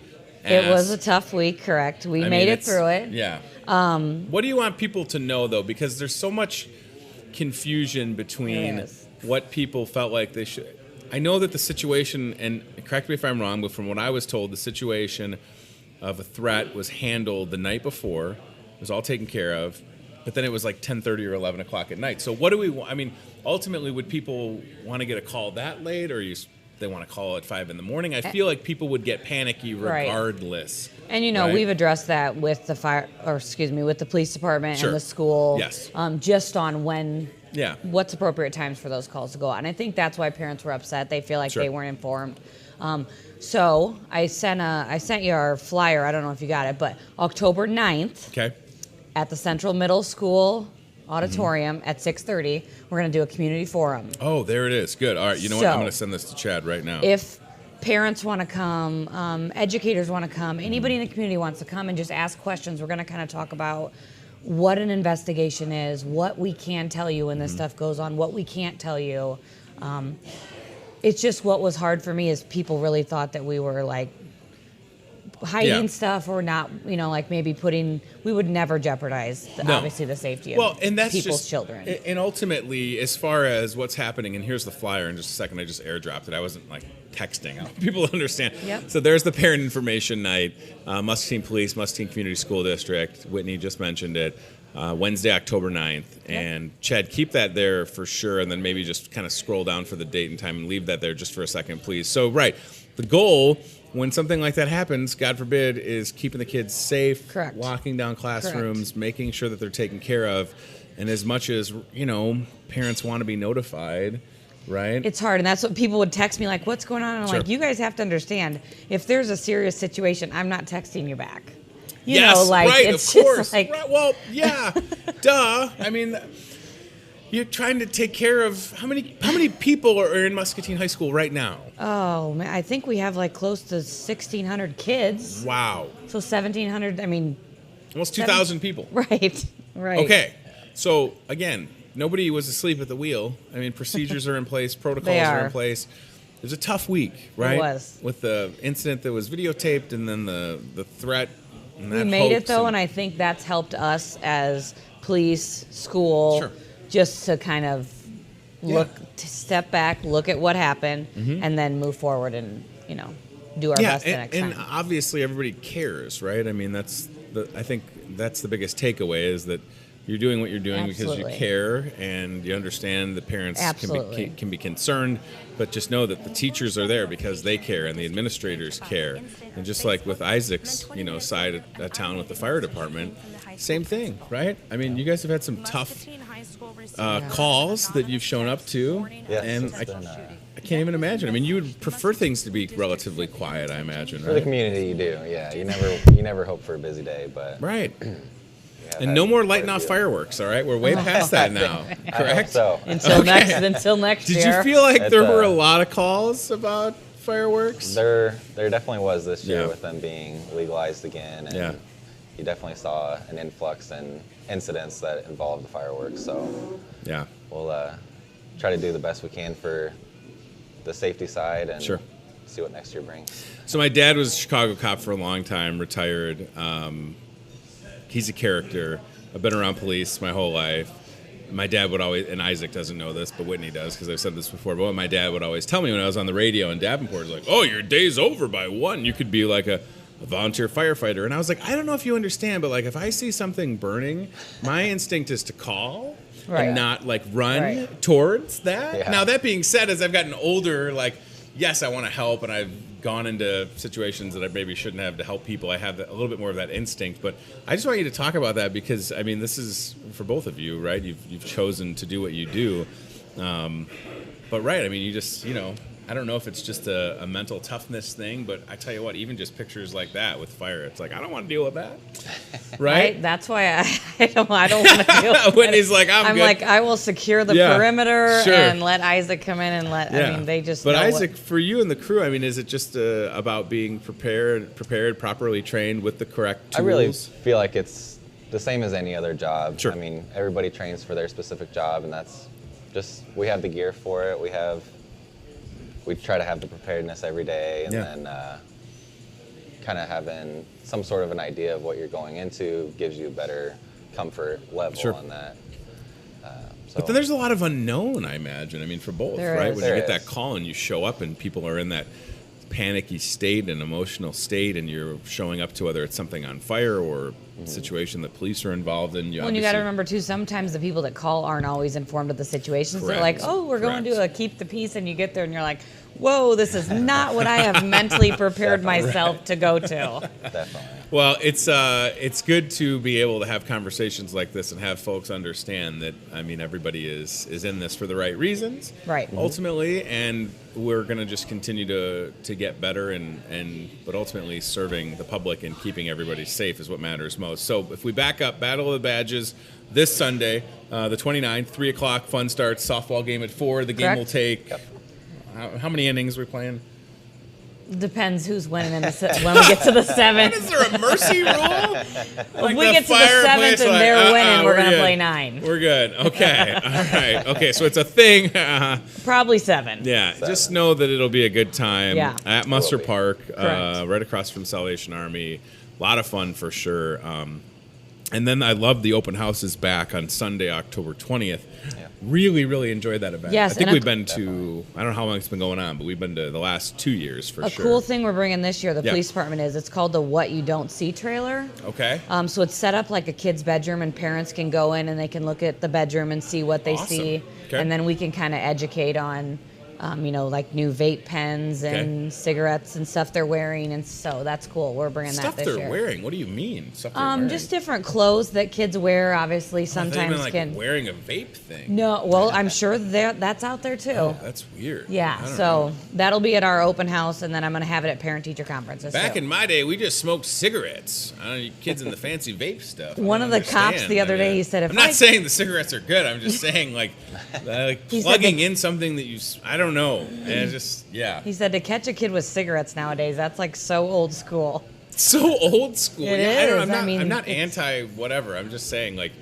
ask. It was a tough week, correct. We I made mean, it it's- through it. Yeah. What do you want people to know, though? Because there's so much confusion between There is. what people felt like they should. I know that the situation, and correct me if I'm wrong, but from what I was told, the situation of a threat was handled the night before. was all taken care of, but then it was like 10:30 or 11 o'clock at night. So what do we want? I mean, ultimately, would people want to get a call that late, or they want to call at 5 in the morning? I feel like people would get panicky regardless. And we've addressed that with the with the police department and the school. Yes. Just on when. Yeah. What's appropriate times for those calls to go out. And I think that's why parents were upset. They feel like they weren't informed. So I sent you our flyer. I don't know if you got it, but October 9th at the Central Middle School auditorium at 6:30, we're going to do a community forum. Oh, there it is. Good. All right. You know what? I'm going to send this to Chad right now. If parents want to come, educators want to come, anybody in the community wants to come and just ask questions, we're going to kind of talk about what an investigation is, what we can tell you when this stuff goes on, what we can't tell you. It's just what was hard for me is people really thought that we were like hiding stuff or not, like maybe we would never jeopardize obviously the safety of people's children. And ultimately, as far as what's happening, and here's the flyer in just a second, I just airdropped it. I wasn't like texting. I want people to understand. Yep. So there's the parent information night, Muscatine Police, Muscatine Community School District. Whitney just mentioned it. Wednesday, October 9th. And Chad, keep that there for sure, and then maybe just kind of scroll down for the date and time and leave that there just for a second, please. So, the goal when something like that happens, God forbid, is keeping the kids safe, Correct. Locking down classrooms, making sure that they're taken care of. And as much as, parents want to be notified, right? It's hard, and that's what people would text me, like, what's going on? And I'm like, you guys have to understand, if there's a serious situation, I'm not texting you back. It's of course. Just like, right, well, yeah, duh. I mean, you're trying to take care of how many people are in Muscatine High School right now? Oh man, I think we have like close to 1,600 kids. Wow. So 1,700. I mean, almost 2,000 people. Right. Okay. So again, nobody was asleep at the wheel. I mean, procedures are in place, protocols are in place. It was a tough week, right? It was. With the incident that was videotaped, and then the threat. We made it though, and I think that's helped us as police, school, just to kind of step back, look at what happened, and then move forward and do our best the next time. And obviously everybody cares, right? I mean, I think that's the biggest takeaway is that you're doing what you're doing because you care and you understand the parents can be concerned, but just know that the teachers are there because they care and the administrators care. And just like with Isaac's, side of town with the fire department, same thing, right? I mean, you guys have had some tough calls that you've shown up to, and I can't even imagine. I mean, you would prefer things to be relatively quiet, I imagine, right? For the community, you do, yeah. You never hope for a busy day, but right. And no more lighting off fireworks, all right? We're way past that now, correct? So. Until next year. Did you feel like there were a lot of calls about fireworks? There definitely was this year with them being legalized again, and you definitely saw an influx in incidents that involved the fireworks. So we'll try to do the best we can for the safety side and see what next year brings. So my dad was a Chicago cop for a long time, retired. He's a character. I've been around police my whole life. My dad would always, and Isaac doesn't know this, but Whitney does because I've said this before, but what my dad would always tell me when I was on the radio in Davenport is like, oh, your day's over by 1. You could be like a volunteer firefighter. And I was like, I don't know if you understand, but like if I see something burning, my instinct is to call and not like run towards that. Yeah. Now, that being said, as I've gotten older, like, yes, I want to help, and I've gone into situations that I maybe shouldn't have to help people. I have a little bit more of that instinct, but I just want you to talk about that because, I mean, this is for both of you, right? You've chosen to do what you do. But, right, I mean, you just, I don't know if it's just a mental toughness thing, but I tell you what, even just pictures like that with fire, it's like, I don't want to deal with that, right? That's why I don't want to deal with it. Whitney's like, I'm good. like, I will secure the perimeter and let Isaac come in and I mean, they just But Isaac, for you and the crew, I mean, is it just about being prepared, properly trained with the correct tools? I really feel like it's the same as any other job. Sure. I mean, everybody trains for their specific job, and that's just, we have the gear for it. We try to have the preparedness every day, and then kind of having some sort of an idea of what you're going into gives you a better comfort level on that. But then there's a lot of unknown, I imagine. I mean, for both, right? When you get that call and you show up and people are in that panicky state and emotional state, and you're showing up to whether it's something on fire or a situation that police are involved in. Well, and you got to remember too, sometimes the people that call aren't always informed of the situation. So they're Correct. like, oh, we're going Correct. to keep the peace, and you get there and you're like, whoa, this is not what I have mentally prepared myself to go to. Definitely. Well, it's good to be able to have conversations like this and have folks understand that, I mean, everybody is in this for the right reasons, Right. ultimately, and we're going to just continue to get better, but ultimately serving the public and keeping everybody safe is what matters most. So if we back up, Battle of the Badges this Sunday, the 29th, 3 o'clock, fun starts, softball game at 4. The game Correct. will take, how many innings are we playing? Depends who's winning when we get to the 7th. Is there a mercy rule? If we get to the 7th and they're winning, we're going to play 9. We're good. Okay. All right. Okay, so it's a thing. Probably 7. Yeah, just know that it'll be a good time Yeah. at Muster Park, Correct. right across from Salvation Army. A lot of fun for sure. And then I love the open houses back on Sunday, October 20th. Yeah. Really, really enjoyed that event. Yes, I think and we've been to, I don't know how long it's been going on, but we've been to the last 2 years for A sure. cool thing we're bringing this year, the Yeah. police department it's called the What You Don't See trailer. Okay. So it's set up like a kid's bedroom, and parents can go in and they can look at the bedroom and see what they Awesome. see. Okay. And then we can kind of educate on, like new vape pens and cigarettes and stuff they're wearing. And so that's cool. We're bringing Stuff that this they're year. wearing. What do you mean? Stuff they're wearing? Just different clothes that kids wear, obviously, I thought you sometimes meant, like, can. wearing a vape thing. No, well, I'm sure that's out there too. Oh, that's weird. I Yeah, don't so know. that'll be at our open house, and then I'm going to have it at parent-teacher conferences. Back too. in my day, we just smoked cigarettes. I don't know, you kids in the fancy vape stuff. I One don't of the cops understand. the other day, he said, I'm not saying the cigarettes are good. I'm just saying, like He said plugging that- in something that I don't know. And it's just, yeah. He said to catch a kid with cigarettes nowadays, that's like so old school. So old school. It Yeah, is. I'm not it's- anti whatever. I'm just saying, like,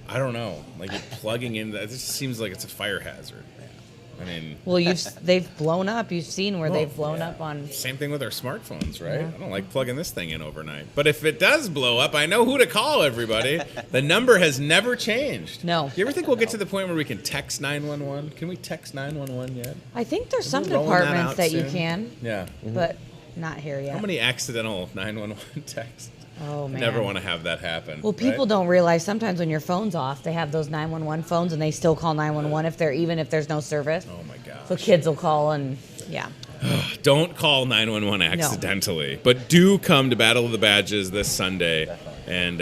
I don't know. Like, you're plugging in, that just seems like it's a fire hazard. I mean, Well, they've blown up. You've seen where they've blown up on. same thing with our smartphones, right? Yeah. I don't like plugging this thing in overnight. But if it does blow up, I know who to call, everybody. The number has never changed. No. Do you ever think we'll get to the point where we can text 911? Can we text 911 yet? I think there's some we rolling that departments out that you soon? can, Yeah. but not here yet. How many accidental 911 texts? Oh, I man. never want to have that happen. Well, people right? don't realize sometimes when your phone's off, they have those 911 phones, and they still call 911 even if there's no service. Oh my gosh. So kids will call, and yeah. Don't call 911 accidentally, but do come to Battle of the Badges this Sunday. And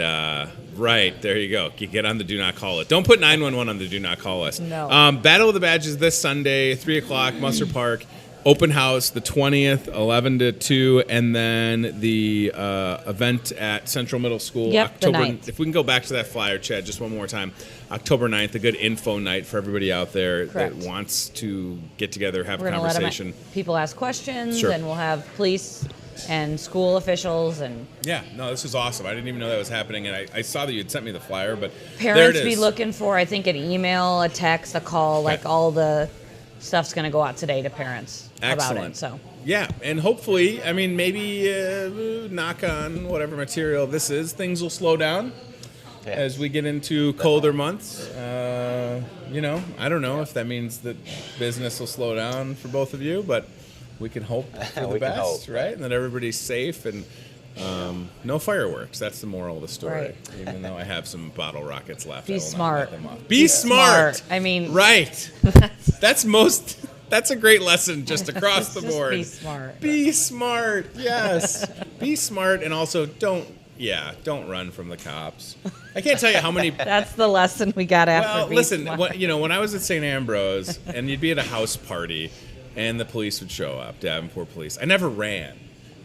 right, there you go. You get on the do not call it. Don't put 911 on the do not call us. No. Battle of the Badges this Sunday, 3 o'clock, Muster Park. Open house the 20th, 11 to 2, and then the event at Central Middle School. Yep, the October. 9th. If we can go back to that flyer, Chad, just one more time. October 9th, a good info night for everybody out there Correct. that wants to get together, have We're a going to let conversation. people ask questions, Sure. and we'll have police and school officials and Yeah, no, this is awesome. I didn't even know that was happening, and I saw that you had sent me the flyer, but parents there it be is. looking for, I think, an email, a text, a call, like all the stuff's going to go out today to parents about Excellent. it. So Yeah, and hopefully, I mean, maybe knock on whatever material this is, things will slow down as we get into colder months. I don't know if that means that business will slow down for both of you, but we can hope for the We can best, hope. right? And that everybody's safe and no fireworks. That's the moral of the story. Right. Even though I have some bottle rockets left. Be I will not smart. let them off. Be smart. I mean, Right. That's a great lesson just across the just board. be smart. Be smart. Yes. Be smart, and also don't run from the cops. I can't tell you how many. That's the lesson we got after. Well, Be listen. smart. When I was at St. Ambrose, and you'd be at a house party, and the police would show up, Davenport police. I never ran.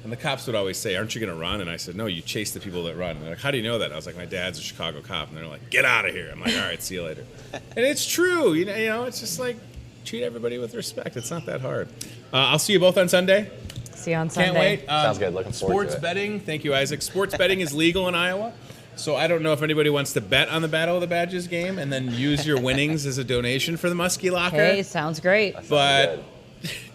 And the cops would always say, "Aren't you going to run?" And I said, "No, you chase the people that run." And they're like, "How do you know that?" I was like, "My dad's a Chicago cop." And they're like, "Get out of here." I'm like, "All right, see you later." And it's true. You know, it's just like treat everybody with respect. It's not that hard. I'll see you both on Sunday. See you on Sunday. Can't wait. Sounds good. Looking forward to Sports it. betting. Thank you, Isaac. Sports betting is legal in Iowa. So I don't know if anybody wants to bet on the Battle of the Badges game and then use your winnings as a donation for the Muskie Locker. Hey, sounds great. But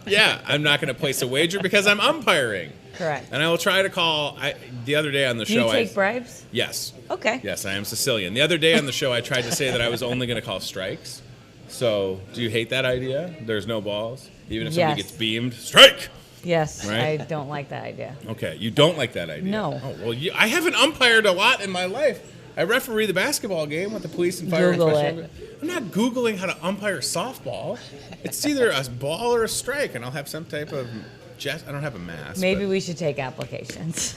yeah, I'm not going to place a wager because I'm umpiring. Correct. And I will try to call. The other day on the Do show, you take bribes? yes, Okay. yes, I am Sicilian. The other day on the show, I tried to say that I was only going to call strikes. So, do you hate that idea? There's no balls, even if somebody Yes. gets beamed. Strike. Yes, Right? I don't like that idea. Okay, you don't like that idea. No. Oh, well, I haven't umpired a lot in my life. I referee the basketball game with the police and fire. Google and it. I'm not Googling how to umpire softball. It's either a ball or a strike, and I'll have some type of I don't have a mask. Maybe but, we should take applications.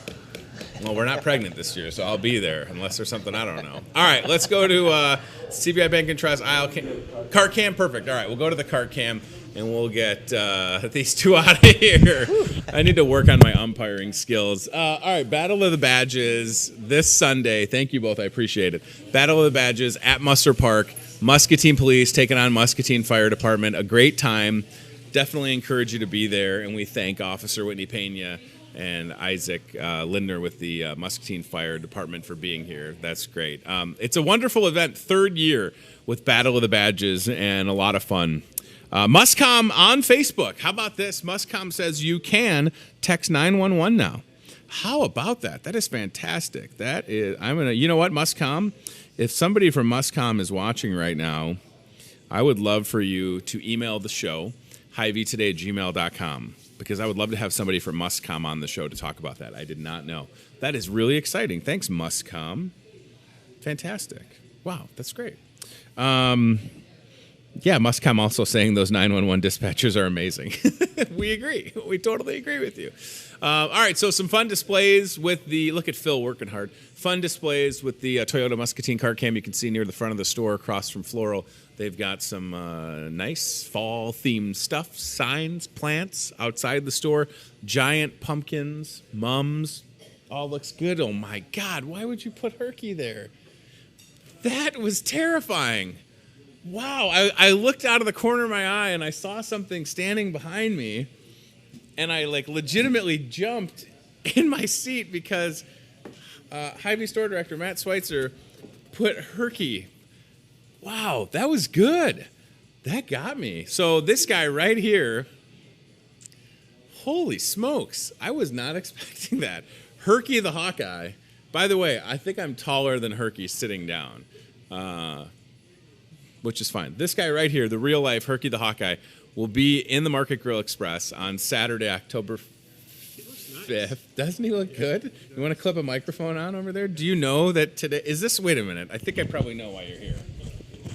well, we're not pregnant this year, so I'll be there unless there's something I don't know. All right, let's go to CBI Bank and Trust cart cam. Perfect. All right, we'll go to the cart cam. And we'll get these two out of here. I need to work on my umpiring skills. All right, Battle of the Badges this Sunday. Thank you both. I appreciate it. Battle of the Badges at Muster Park. Muscatine Police taking on Muscatine Fire Department. A great time. Definitely encourage you to be there. And we thank Officer Whitney Pena and Isaac Lindner with the Muscatine Fire Department for being here. That's great. It's a wonderful event. 3rd year with Battle of the Badges and a lot of fun. Muscom on Facebook. How about this? Muscom says you can text 911 now. How about that? That is fantastic. That is, you know what, Muscom? If somebody from Muscom is watching right now, I would love for you to email the show, Hy-Vee@gmail.com, because I would love to have somebody from Muscom on the show to talk about that. I did not know. That is really exciting. Thanks, Muscom. Fantastic. Wow, that's great. Yeah, Muscom also saying those 911 dispatchers are amazing. We agree. We totally agree with you. All right, so some fun displays with look at Phil working hard. Fun displays with the Toyota Muscatine car cam. You can see near the front of the store across from Floral. They've got some nice fall-themed stuff, signs, plants outside the store, giant pumpkins, mums. All looks good. Oh, my God, why would you put Herky there? That was terrifying. Wow, I looked out of the corner of my eye and I saw something standing behind me, and I legitimately jumped in my seat because Hy-Vee store director Matt Schweitzer put Herky. Wow, that was good. That got me. So this guy right here, holy smokes, I was not expecting that. Herky the Hawkeye. By the way, I think I'm taller than Herky sitting down. Which is fine. This guy right here, the real-life Herky the Hawkeye, will be in the Market Grill Express on Saturday, October 5th. Doesn't he look good? You want to clip a microphone on over there? Do you know that today... Wait a minute. I think I probably know why you're here.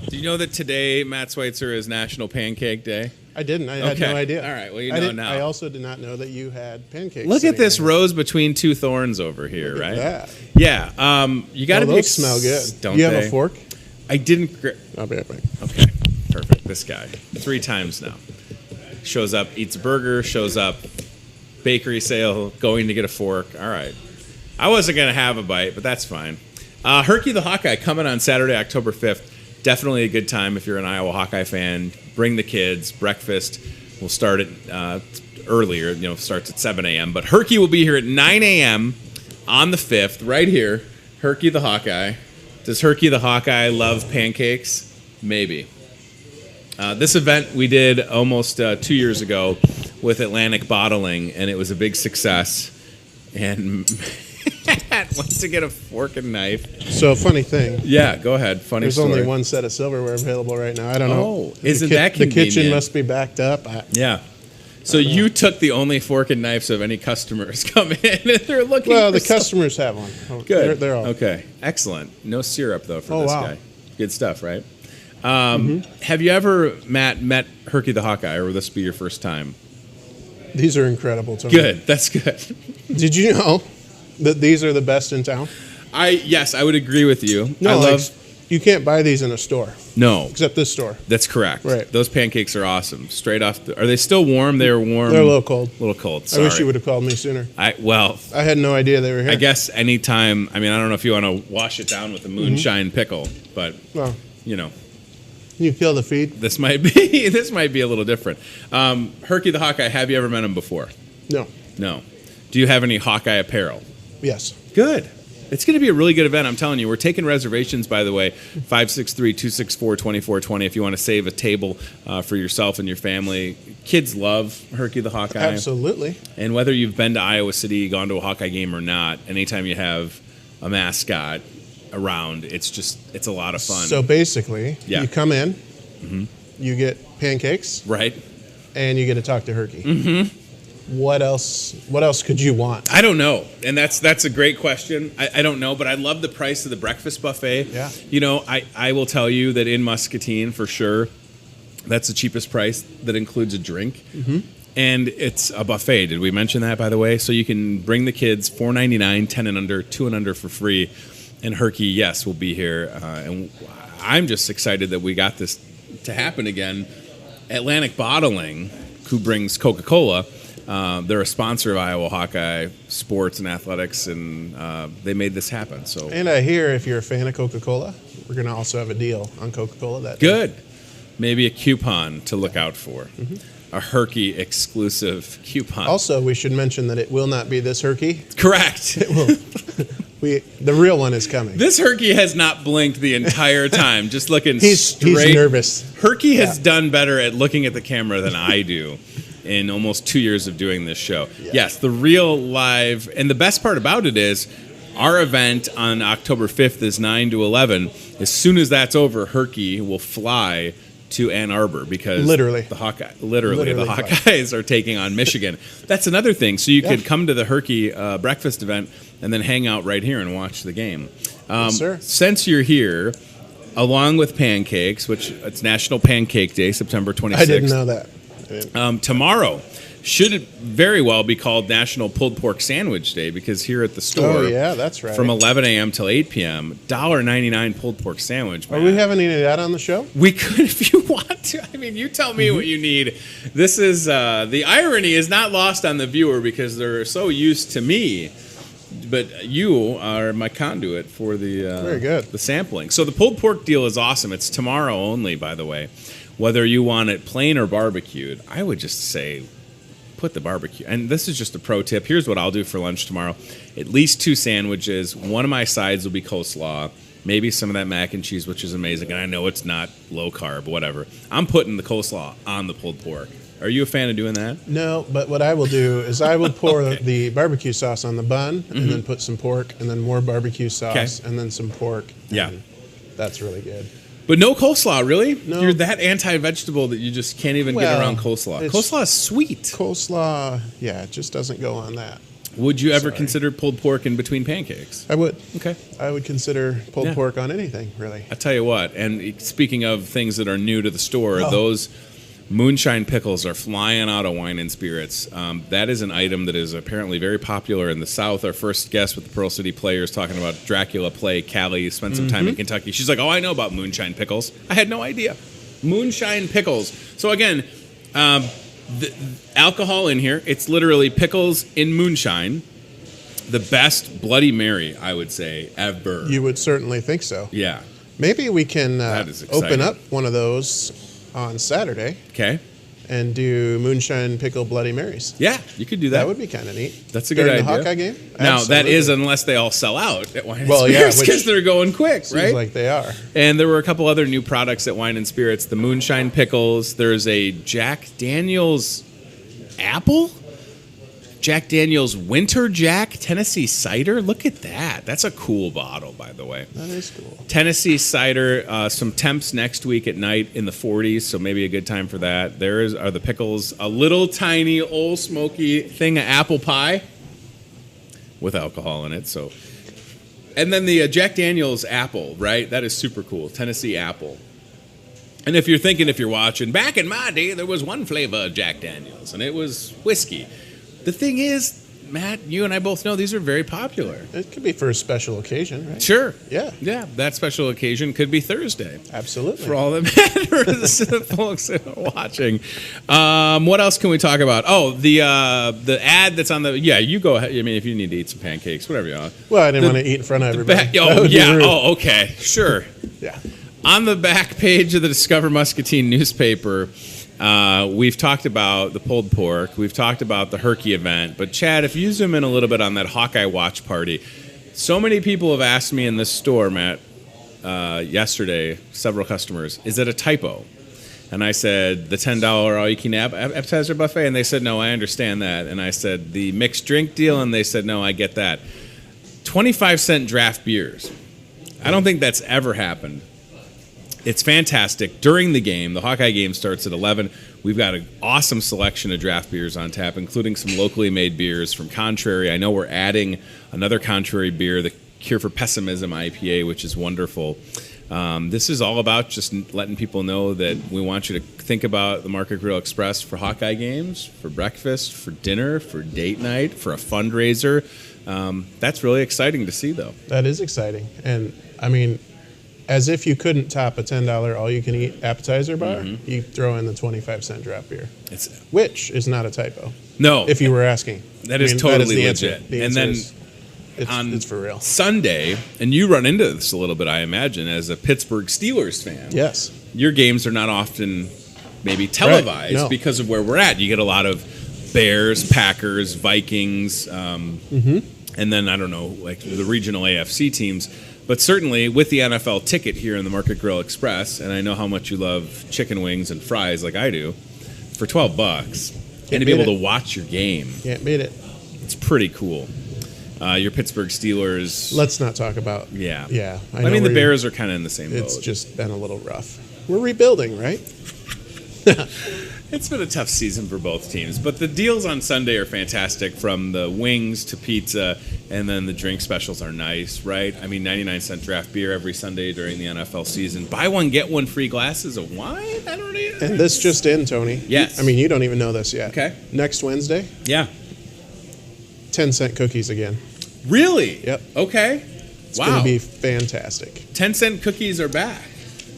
Do you know that today, Matt Schweitzer, is National Pancake Day? I didn't. I had no idea. All right. Well, you know now. I also did not know that you had pancakes. Look at this rose between two thorns over here, Look right? at that. Yeah. You got to be... Those smell good. Don't you have they? a fork? I didn't... I'll be right back. Okay, perfect. This guy, 3 times now. Shows up, eats a burger, shows up, bakery sale, going to get a fork. All right. I wasn't going to have a bite, but that's fine. Herky the Hawkeye coming on Saturday, October 5th. Definitely a good time if you're an Iowa Hawkeye fan. Bring the kids. Breakfast will start at earlier, starts at 7 a.m. But Herky will be here at 9 a.m. on the 5th, right here. Herky the Hawkeye. Does Herky the Hawkeye love pancakes? Maybe. This event we did almost 2 years ago with Atlantic Bottling, and it was a big success. And Matt wants to get a fork and knife. So, funny thing. Yeah, go ahead. Funny There's story. only one set of silverware available right now. I don't know. Isn't that convenient? The kitchen must be backed up. Yeah. So you took the only fork and knives of any customers come in, and they're looking. Well, the customers have one. Good. They're all okay. Excellent. No syrup though for this wow. guy. Good stuff, right? Have you ever, Matt, met Herky the Hawkeye, or will this be your first time? These are incredible, Tony. Good. That's good. Did you know that these are the best in town? Yes, I would agree with you. No, you can't buy these in a store. No. Except this store. That's correct. Right. Those pancakes are awesome. Straight off. Are they still warm? They're warm. They're a little cold. A little cold. Sorry. I wish you would have called me sooner. I had no idea they were here. I guess anytime. I mean, I don't know if you want to wash it down with a moonshine pickle, but well, you kill the feed. This might be a little different. Herky the Hawkeye. Have you ever met him before? No. No. Do you have any Hawkeye apparel? Yes. Good. It's going to be a really good event, I'm telling you. We're taking reservations, by the way, 563-264-2420 if you want to save a table for yourself and your family. Kids love Herky the Hawkeye. Absolutely. And whether you've been to Iowa City, gone to a Hawkeye game or not, anytime you have a mascot around, it's a lot of fun. So basically, you come in, you get pancakes. Right. And you get to talk to Herky. Mm-hmm. what else could you want? I don't know, and that's a great question. I don't know, but I love the price of the breakfast buffet. Yeah. You know, I will tell you that in Muscatine, for sure, that's the cheapest price that includes a drink. Mm-hmm. And it's a buffet. Did we mention that, by the way? So you can bring the kids, $4.99, 10 and under, 2 and under for free. And Herky, yes, will be here. And I'm just excited that we got this to happen again. Atlantic Bottling, who brings Coca-Cola, they're a sponsor of Iowa Hawkeye Sports and Athletics, and they made this happen. So, And I hear if you're a fan of Coca-Cola, we're going to also have a deal on Coca-Cola that good. Maybe a coupon to look out for. Mm-hmm. A Herky exclusive coupon. Also, we should mention that it will not be this Herky. Correct. It will. The real one is coming. This Herky has not blinked the entire time, just looking straight. He's nervous. Herky has done better at looking at the camera than I do in almost 2 years of doing this show. Yeah. Yes, the real live, and the best part about it is our event on October 5th is 9 to 11. As soon as that's over, Herky will fly to Ann Arbor because literally the Hawkeyes are taking on Michigan. That's another thing. So you could come to the Herky breakfast event and then hang out right here and watch the game. Yes, sir. Since you're here, along with pancakes, which it's National Pancake Day, September 26th. I didn't know that. Tomorrow should very well be called National Pulled Pork Sandwich Day because here at the store, that's right, from 11 a.m. till 8 p.m., $1.99 pulled pork sandwich. Are we having any of that on the show? We could if you want to. I mean, you tell me what you need. This is the irony is not lost on the viewer because they're so used to me. But you are my conduit for the very good. The sampling. So the pulled pork deal is awesome. It's tomorrow only, by the way. Whether you want it plain or barbecued, I would just say put the barbecue. And this is just a pro tip. Here's what I'll do for lunch tomorrow. At least 2 sandwiches. One of my sides will be coleslaw. Maybe some of that mac and cheese, which is amazing. And I know it's not low carb, whatever. I'm putting the coleslaw on the pulled pork. Are you a fan of doing that? No, but what I will do is I will pour the barbecue sauce on the bun and then put some pork and then more barbecue sauce and then some pork. Yeah. That's really good. But no coleslaw, really? No. You're that anti-vegetable that you just can't even get around coleslaw. Coleslaw is sweet. Coleslaw, it just doesn't go on that. Would you ever consider pulled pork in between pancakes? I would. Okay. I would consider pulled pork on anything, really. I tell you what, and speaking of things that are new to the store, those moonshine pickles are flying out of Wine and Spirits. That is an item that is apparently very popular in the South. Our first guest with the Pearl City Players talking about Dracula play, Callie spent some time in Kentucky. She's like, I know about moonshine pickles. I had no idea. Moonshine pickles. So again, the alcohol in here, it's literally pickles in moonshine. The best Bloody Mary, I would say, ever. You would certainly think so. Yeah. Maybe we can open up one of those on Saturday. Okay. And do moonshine pickle Bloody Marys. Yeah, you could do that. That would be kind of neat. That's a good idea. During the Hawkeye game? Now, Absolutely. that is unless they all sell out at Wine and Well, Spirits because they're going quick, seems right? like they are. And there were a couple other new products at Wine and Spirits. The moonshine pickles. There's a Jack Daniel's apple? Jack Daniel's Winter Jack Tennessee cider. Look at that. That's a cool bottle, by the way. That is cool. Tennessee cider. Some temps next week at night in the 40s, so maybe a good time for that. Are the pickles. A little tiny old smoky thing of apple pie with alcohol in it. So, and then the Jack Daniel's apple, right? That is super cool. Tennessee apple. And if you're watching, back in my day, there was one flavor of Jack Daniel's, and it was whiskey. The thing is, Matt, you and I both know these are very popular. It could be for a special occasion, right? Sure. Yeah. Yeah, that special occasion could be Thursday. Absolutely. For all that matters, folks that are watching. What else can we talk about? Oh, the ad that's on the... Yeah, you go ahead. I mean, if you need to eat some pancakes, whatever you want. Well, I didn't want to eat in front of everybody. Okay. Sure. Yeah. On the back page of the Discover Muscatine newspaper... we've talked about the pulled pork. We've talked about the Herky event. But, Chad, if you zoom in a little bit on that Hawkeye watch party, so many people have asked me in this store, Matt, yesterday, several customers, is it a typo? And I said, the $10 all-you-can-eat appetizer buffet? And they said, no, I understand that. And I said, the mixed drink deal? And they said, no, I get that. 25-cent draft beers. I don't think that's ever happened It's fantastic. During the game, the Hawkeye game starts at 11. We've got an awesome selection of draft beers on tap, including some locally made beers from Contrary. I know we're adding another Contrary beer, the Cure for Pessimism IPA, which is wonderful. This is all about just letting people know that we want you to think about the Market Grill Express for Hawkeye games, for breakfast, for dinner, for date night, for a fundraiser. That's really exciting to see, though. That is exciting. And, I mean, as if you couldn't top a $10 all-you-can-eat appetizer bar, you throw in the 25-cent draft beer, which is not a typo. No. If you were asking. That is totally the legit. answer. The And answer then is, it's for real. Sunday, and you run into this a little bit, I imagine, as a Pittsburgh Steelers fan. Yes. Your games are not often maybe televised no. because of where we're at. You get a lot of Bears, Packers, Vikings, and then, I don't know, like the regional AFC teams. But certainly with the NFL ticket here in the Market Grill Express, and I know how much you love chicken wings and fries like I do, for $12, and to be able to watch your game. Can't beat it. It's pretty cool. Your Pittsburgh Steelers. Let's not talk about. Yeah. Yeah. I mean, the Bears are kind of in the same boat. It's just been a little rough. We're rebuilding, right? It's been a tough season for both teams, but the deals on Sunday are fantastic, from the wings to pizza, and then the drink specials are nice, right? I mean, 99-cent draft beer every Sunday during the NFL season. Buy one, get one free glasses of wine? I don't know. And this just in, Tony. Yes. I mean, you don't even know this yet. Okay. Next Wednesday, Yeah. 10-cent cookies again. Really? Yep. Okay. It's Wow. going to be fantastic. 10-cent cookies are back.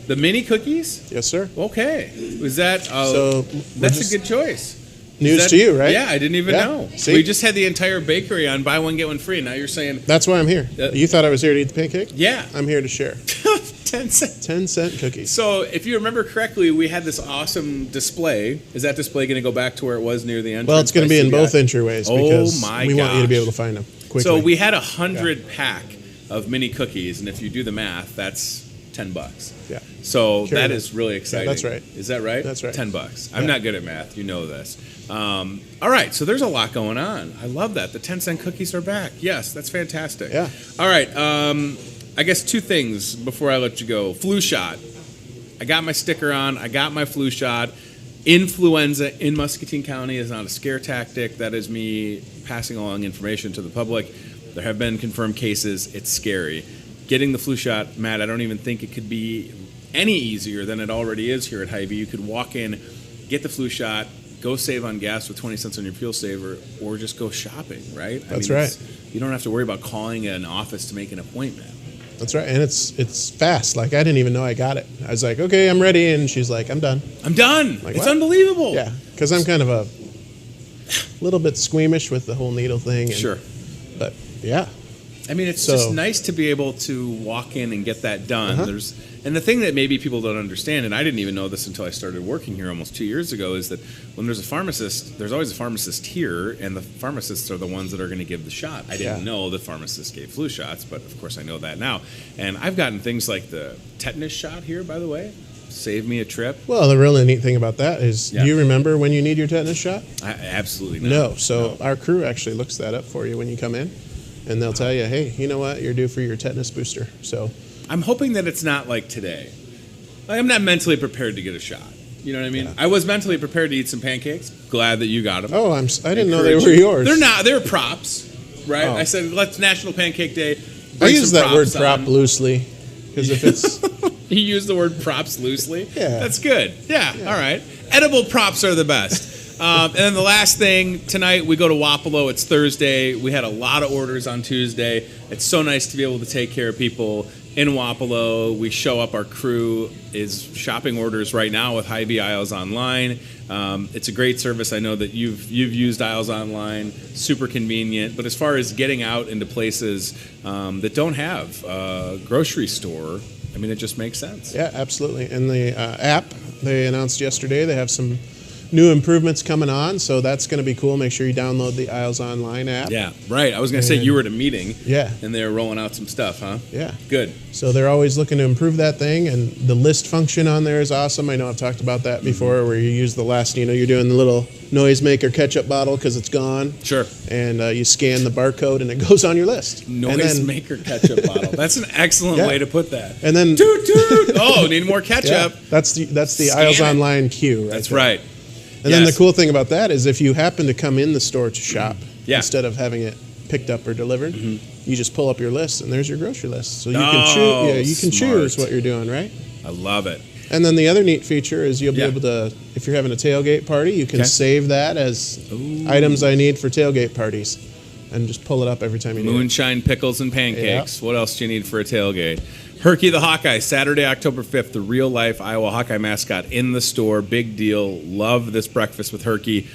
The mini cookies? Yes, sir. Okay. Was that... So that's a good choice. News to you, right? Yeah, I didn't even know. See? We just had the entire bakery on buy one, get one free. Now you're saying... That's why I'm here. You thought I was here to eat the pancake? Yeah. I'm here to share. 10 cents. 10-cent cookies. So if you remember correctly, we had this awesome display. Is that display going to go back to where it was near the entrance? Well, it's going to be in both entryways because we want you to be gosh. able to find them quickly. So we had 100 pack of mini cookies, and if you do the math, that's $10. Yeah. So Carry that that. is really exciting. Yeah, that's right. Is that right? That's right. $10. I'm Yeah. not good at math. You know this. All right. So there's a lot going on. I love that. The 10-cent cookies are back. Yes, that's fantastic. Yeah. All right. I guess two things before I let you go. Flu shot. I got my sticker on. I got my flu shot. Influenza in Muscatine County is not a scare tactic. That is me passing along information to the public. There have been confirmed cases. It's scary. Getting the flu shot, Matt, I don't even think it could be any easier than it already is here at Hy-Vee. You could walk in, get the flu shot, go save on gas with 20 cents on your fuel saver, or just go shopping, right? That's right. You don't have to worry about calling an office to make an appointment. That's right. And it's fast. Like, I didn't even know I got it. I was like, okay, I'm ready. And she's like, I'm done. I'm done. Like, it's what? unbelievable. Yeah. Because I'm kind of a little bit squeamish with the whole needle thing. And, Sure. But, yeah. I mean, it's So- just nice to be able to walk in and get that done. And the thing that maybe people don't understand, and I didn't even know this until I started working here almost 2 years ago, is that when there's a pharmacist, there's always a pharmacist here, and the pharmacists are the ones that are going to give the shot. I didn't know that pharmacists gave flu shots, but of course I know that now. And I've gotten things like the tetanus shot here, by the way. Saved me a trip. Well, the really neat thing about that is, Yeah. do you remember when you need your tetanus shot? Absolutely not. No. So our crew actually looks that up for you when you come in, and they'll tell you, hey, you know what? You're due for your tetanus booster. So I'm hoping that it's not like today. Like, I'm not mentally prepared to get a shot. You know what I mean? Yeah. I was mentally prepared to eat some pancakes. Glad that you got them. I didn't know they were yours. They're not. They're props, right? Oh. I said, let's National Pancake Day. I bring use some that word props prop on. loosely because if it's You use the word props loosely? Yeah. That's good. Yeah, all right. Edible props are the best. And then the last thing, tonight we go to Wapello. It's Thursday. We had a lot of orders on Tuesday. It's so nice to be able to take care of people in Wapello. We show up. Our crew is shopping orders right now with Hy-Vee Aisles Online. It's a great service. I know that you've used Aisles Online. Super convenient. But as far as getting out into places that don't have a grocery store, I mean, it just makes sense. Yeah, absolutely. And the app they announced yesterday, they have some new improvements coming on, so that's going to be cool. Make sure you download the Isles Online app. Yeah, right. I was going to say you were at a meeting. Yeah. And they were rolling out some stuff, huh? Yeah. Good. So they're always looking to improve that thing, and the list function on there is awesome. I know I've talked about that before, where you use the last, you're doing the little noisemaker ketchup bottle because it's gone. Sure. And you scan the barcode, and it goes on your list. Noisemaker ketchup bottle. That's an excellent way to put that. And then toot toot. Oh, need more ketchup. Yeah, that's the Isles Online queue. That's there. Right. And then the cool thing about that is if you happen to come in the store to shop instead of having it picked up or delivered, you just pull up your list and there's your grocery list. So you can choose. Yeah, you can choose what you're doing, right? I love it. And then the other neat feature is you'll be able to, if you're having a tailgate party, you can save that as items I need for tailgate parties, and just pull it up every time you need it. Moonshine, pickles, and pancakes. What else do you need for a tailgate? Herky the Hawkeye, Saturday, October 5th, the real-life Iowa Hawkeye mascot in the store. Big deal. Love this breakfast with Herky.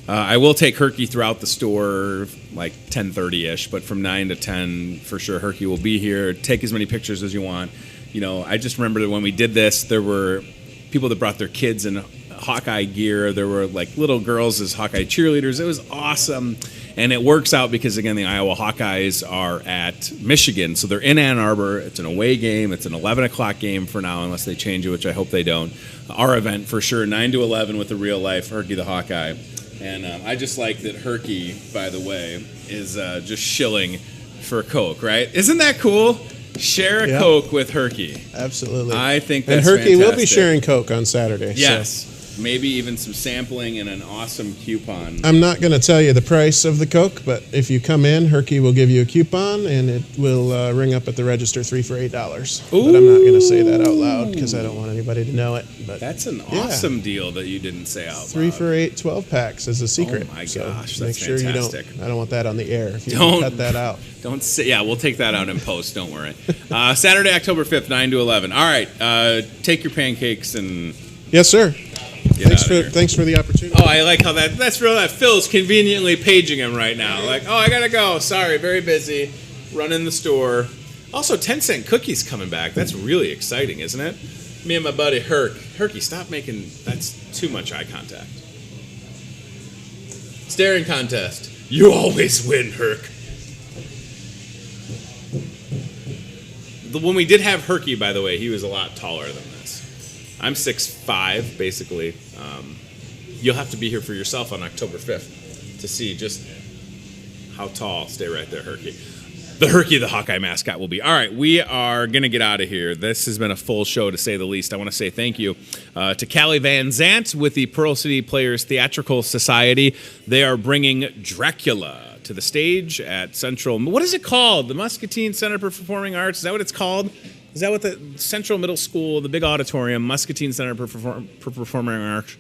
I will take Herky throughout the store, like 10:30-ish, but from 9 to 10, for sure, Herky will be here. Take as many pictures as you want. I just remember that when we did this, there were people that brought their kids in Hawkeye gear. There were, like, little girls as Hawkeye cheerleaders. It was awesome. And it works out because, again, the Iowa Hawkeyes are at Michigan. So they're in Ann Arbor. It's an away game. It's an 11 o'clock game for now, unless they change it, which I hope they don't. Our event, for sure, 9 to 11 with the real-life Herky the Hawkeye. And I just like that Herky, by the way, is just shilling for Coke, right? Isn't that cool? Share a Coke with Herky. Absolutely. I think that's fantastic. And Herky will be fantastic. sharing Coke on Saturday. Yes. So. Maybe even some sampling and an awesome coupon. I'm not going to tell you the price of the Coke, but if you come in, Herky will give you a coupon, and it will ring up at the register 3 for $8. But I'm not going to say that out loud because I don't want anybody to know it. But that's an awesome deal that you didn't say out loud. 3 for $8 12-packs is a secret. Oh my gosh, so that's make sure fantastic. I don't want that on the air. If you don't cut that out. Don't say. Yeah, we'll take that out in post. Don't worry. Saturday, October 5th, 9 to 11. All right, take your pancakes and. Yes, sir. Thanks for the opportunity. Oh, I like how that's real. That Phil's conveniently paging him right now. Like, I gotta go. Sorry, very busy. Running the store. Also, 10-cent cookies coming back. That's really exciting, isn't it? Me and my buddy Herky, stop making. That's too much eye contact. Staring contest. You always win, Herc. When we did have Herky, by the way, he was a lot taller than this. I'm 6'5", basically. You'll have to be here for yourself on October 5th to see just how tall. Stay right there, Herky. The Herky, the Hawkeye mascot, will be. All right, we are going to get out of here. This has been a full show, to say the least. I want to say thank you to Callie Van Zant with the Pearl City Players Theatrical Society. They are bringing Dracula to the stage at Central. What is it called? The Muscatine Center for Performing Arts? Is that what it's called? Is that what the Central Middle School, the big auditorium, Muscatine Center for Performing Arts,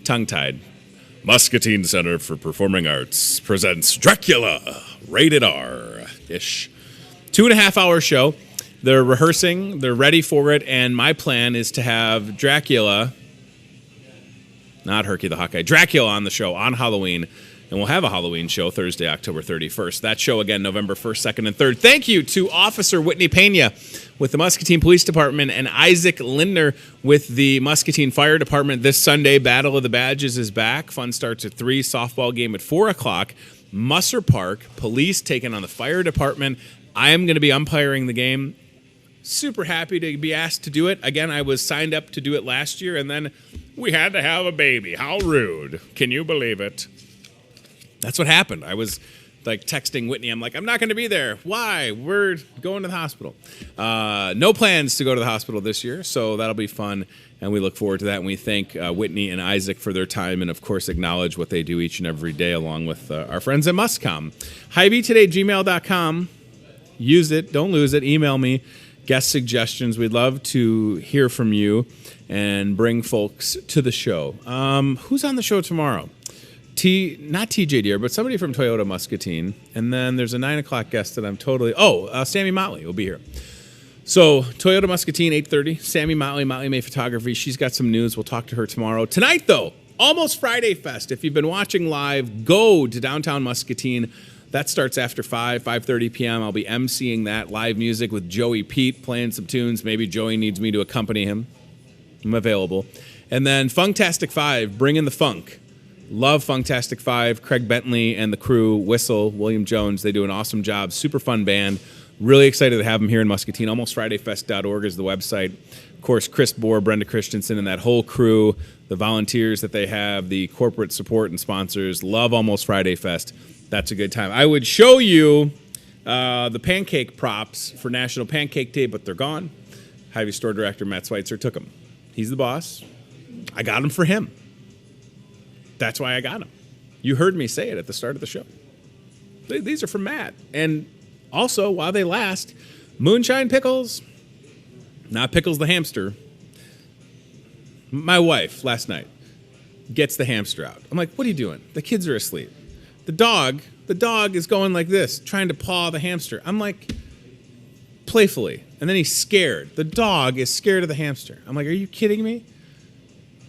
tongue-tied. Muscatine Center for Performing Arts presents Dracula, rated R-ish. 2.5-hour show. They're rehearsing, they're ready for it, and my plan is to have Dracula, not Herky the Hawkeye, Dracula on the show on Halloween. And we'll have a Halloween show Thursday, October 31st. That show, again, November 1st, 2nd, and 3rd. Thank you to Officer Whitney Pena with the Muscatine Police Department and Isaac Lindner with the Muscatine Fire Department. This Sunday, Battle of the Badges is back. Fun starts at 3, softball game at 4 o'clock. Musser Park, police taking on the fire department. I am going to be umpiring the game. Super happy to be asked to do it. Again, I was signed up to do it last year, and then we had to have a baby. How rude. Can you believe it? That's what happened. I was like texting Whitney. I'm like, I'm not going to be there. Why? We're going to the hospital. No plans to go to the hospital this year, so that'll be fun, and we look forward to that. And we thank Whitney and Isaac for their time and, of course, acknowledge what they do each and every day along with our friends at Muscom. Hy-Vee today, gmail.com. Use it. Don't lose it. Email me. Guest suggestions. We'd love to hear from you and bring folks to the show. Who's on the show tomorrow? Not TJ Deere, but somebody from Toyota Muscatine. And then there's a 9 o'clock guest that I'm totally... Sammy Motley will be here. So, Toyota Muscatine, 8:30. Sammy Motley May Photography. She's got some news. We'll talk to her tomorrow. Tonight, though, Almost Friday Fest. If you've been watching live, go to downtown Muscatine. That starts after 5:30 p.m. I'll be emceeing that. Live music with Joey Pete playing some tunes. Maybe Joey needs me to accompany him. I'm available. And then Funktastic 5, bring in the funk. Love Funktastic 5, Craig Bentley and the crew, Whistle, William Jones. They do an awesome job. Super fun band. Really excited to have them here in Muscatine. AlmostFridayFest.org is the website. Of course, Chris Bohr, Brenda Christensen, and that whole crew, the volunteers that they have, the corporate support and sponsors. Love Almost Friday Fest. That's a good time. I would show you the pancake props for National Pancake Day, but they're gone. Hy-Vee store director Matt Schweitzer took them. He's the boss. I got them for him. That's why I got them. You heard me say it at the start of the show. These are from Matt. And also, while they last, moonshine pickles, not Pickles the hamster. My wife, last night, gets the hamster out. I'm like, what are you doing? The kids are asleep. The dog is going like this, trying to paw the hamster. I'm like, playfully. And then he's scared. The dog is scared of the hamster. I'm like, are you kidding me?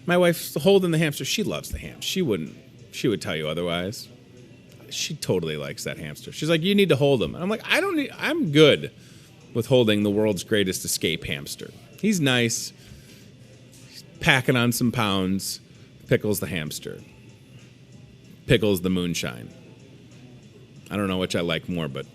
My wife's holding the hamster. She loves the ham. She would tell you otherwise. She totally likes that hamster. She's like, you need to hold him. And I'm like, I'm good with holding the world's greatest escape hamster. He's nice. He's packing on some pounds. Pickles the hamster. Pickles the moonshine. I don't know which I like more, but,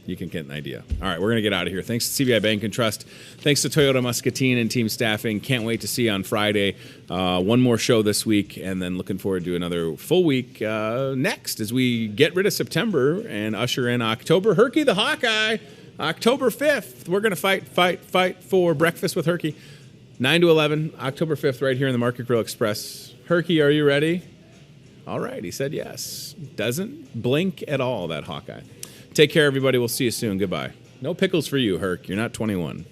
you can get an idea. All right, we're going to get out of here. Thanks to CVI Bank and Trust. Thanks to Toyota Muscatine and team staffing. Can't wait to see you on Friday. One more show this week, and then looking forward to another full week next as we get rid of September and usher in October. Herky the Hawkeye, October 5th. We're going to fight for Breakfast with Herky. 9 to 11, October 5th, right here in the Market Grill Express. Herky, are you ready? All right, he said yes. Doesn't blink at all, that Hawkeye. Take care, everybody. We'll see you soon. Goodbye. No pickles for you, Herc. You're not 21.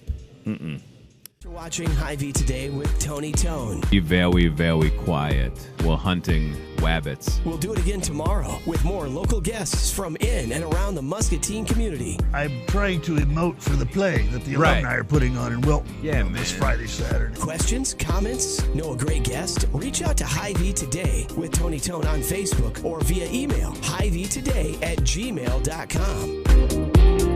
For watching Hy-Vee Today with Tony Tone. Be very, very quiet. We're hunting rabbits. We'll do it again tomorrow with more local guests from in and around the Muscatine community. I'm trying to emote for the play that the alumni are putting on in Wilton this Friday, Saturday. Questions, comments, know a great guest? Reach out to Hy-Vee Today with Tony Tone on Facebook or via email, hyveetoday@gmail.com.